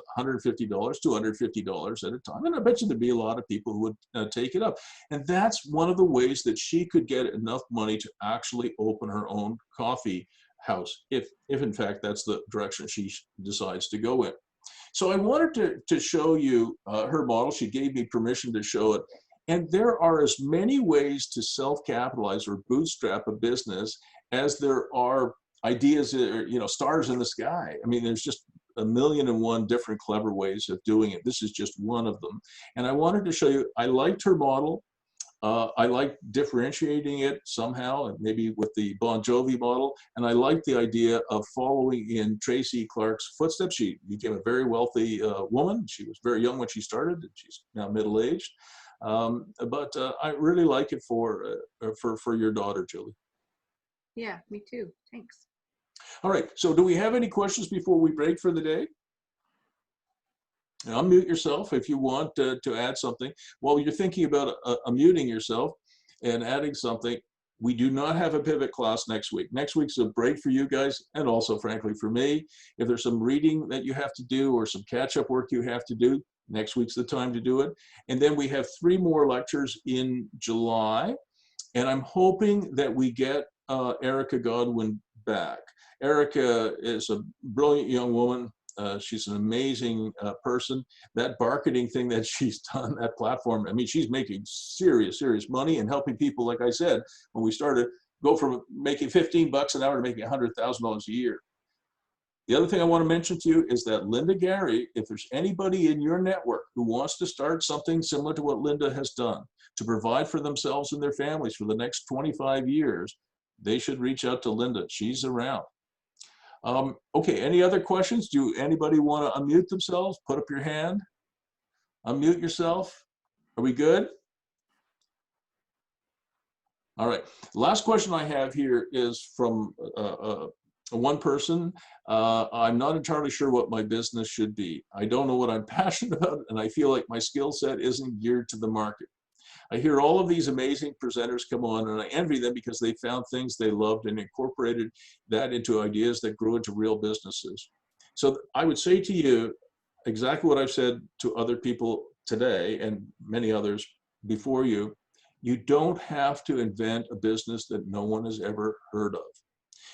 $250 at a time. And I bet you there'd be a lot of people who would take it up. And that's one of the ways that she could get enough money to actually open her own coffee house, if in fact that's the direction she decides to go in. So I wanted to show you her model. She gave me permission to show it. And there are as many ways to self-capitalize or bootstrap a business as there are ideas, stars in the sky. I mean, there's just 1,000,001 different clever ways of doing it. This is just one of them. And I wanted to show you, I liked her model. I like differentiating it somehow, and maybe with the Bon Jovi model. And I like the idea of following in Tracy Clark's footsteps. She became a very wealthy woman. She was very young when she started, and she's now middle-aged. But I really like it for your daughter, Julie. Yeah, me too. Thanks. All right, so do we have any questions before we break for the day? Unmute yourself if you want to add something. While you're thinking about unmuting yourself and adding something, we do not have a pivot class next week. Next week's a break for you guys and also, frankly, for me. If there's some reading that you have to do or some catch-up work you have to do, next week's the time to do it. And then we have 3 more lectures in July. And I'm hoping that we get Erica Godwin back. Erica is a brilliant young woman. She's an amazing person. That marketing thing that she's done, that platform, I mean, she's making serious money and helping people, like I said, when we started, go from making 15 bucks an hour to making $100,000 a year. The other thing I want to mention to you is that Linda Gary, if there's anybody in your network who wants to start something similar to what Linda has done to provide for themselves and their families for the next 25 years, they should reach out to Linda. She's around. Okay, any other questions? Do anybody want to unmute themselves? Put up your hand. Unmute yourself. Are we good? All right. Last question I have here is from one person. I'm not entirely sure what my business should be. I don't know what I'm passionate about, and I feel like my skill set isn't geared to the market. I hear all of these amazing presenters come on, and I envy them because they found things they loved and incorporated that into ideas that grew into real businesses. So I would say to you exactly what I've said to other people today and many others before you. You don't have to invent a business that no one has ever heard of.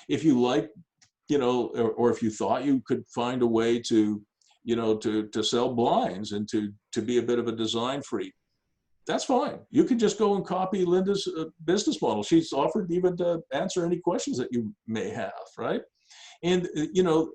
If you like, you know, or if you thought you could find a way to, you know, to sell blinds and to be a bit of a design freak, that's fine. You can just go and copy Linda's business model. She's offered even to answer any questions that you may have, right? And, you know,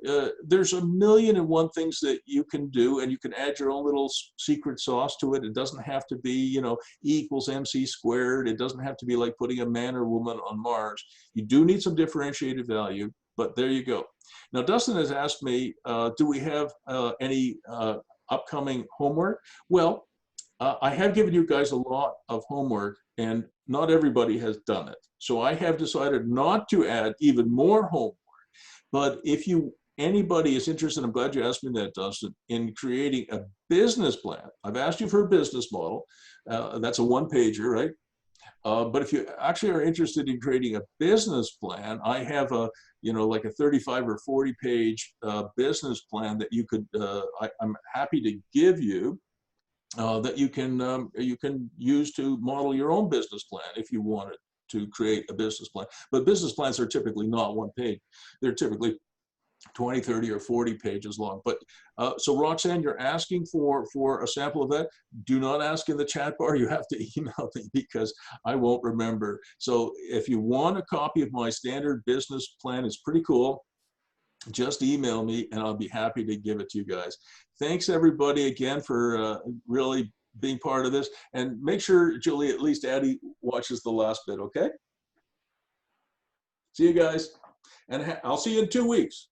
there's 1,000,001 things that you can do, and you can add your own little secret sauce to it. It doesn't have to be, you know, E = MC squared. It doesn't have to be like putting a man or woman on Mars. You do need some differentiated value, but there you go. Now, Dustin has asked me, do we have any upcoming homework? Well, I have given you guys a lot of homework, and not everybody has done it. So I have decided not to add even more homework. But if anybody is interested, I'm glad you asked me that, Dustin, in creating a business plan. I've asked you for a business model. That's a 1-pager, right? But if you actually are interested in creating a business plan, I have a, you know, like a 35 or 40-page business plan that you could, I'm happy to give you. That you can use to model your own business plan if you wanted to create a business plan. But business plans are typically not 1 page. They're typically 20, 30, or 40 pages long. But so Roxanne, you're asking for a sample of that. Do not ask in the chat bar. You have to email me because I won't remember. So if you want a copy of my standard business plan, it's pretty cool. Just email me and I'll be happy to give it to you guys. Thanks everybody again for really being part of this. And make sure, Julie, at least Addie watches the last bit, okay? See you guys. And I'll see you in 2 weeks.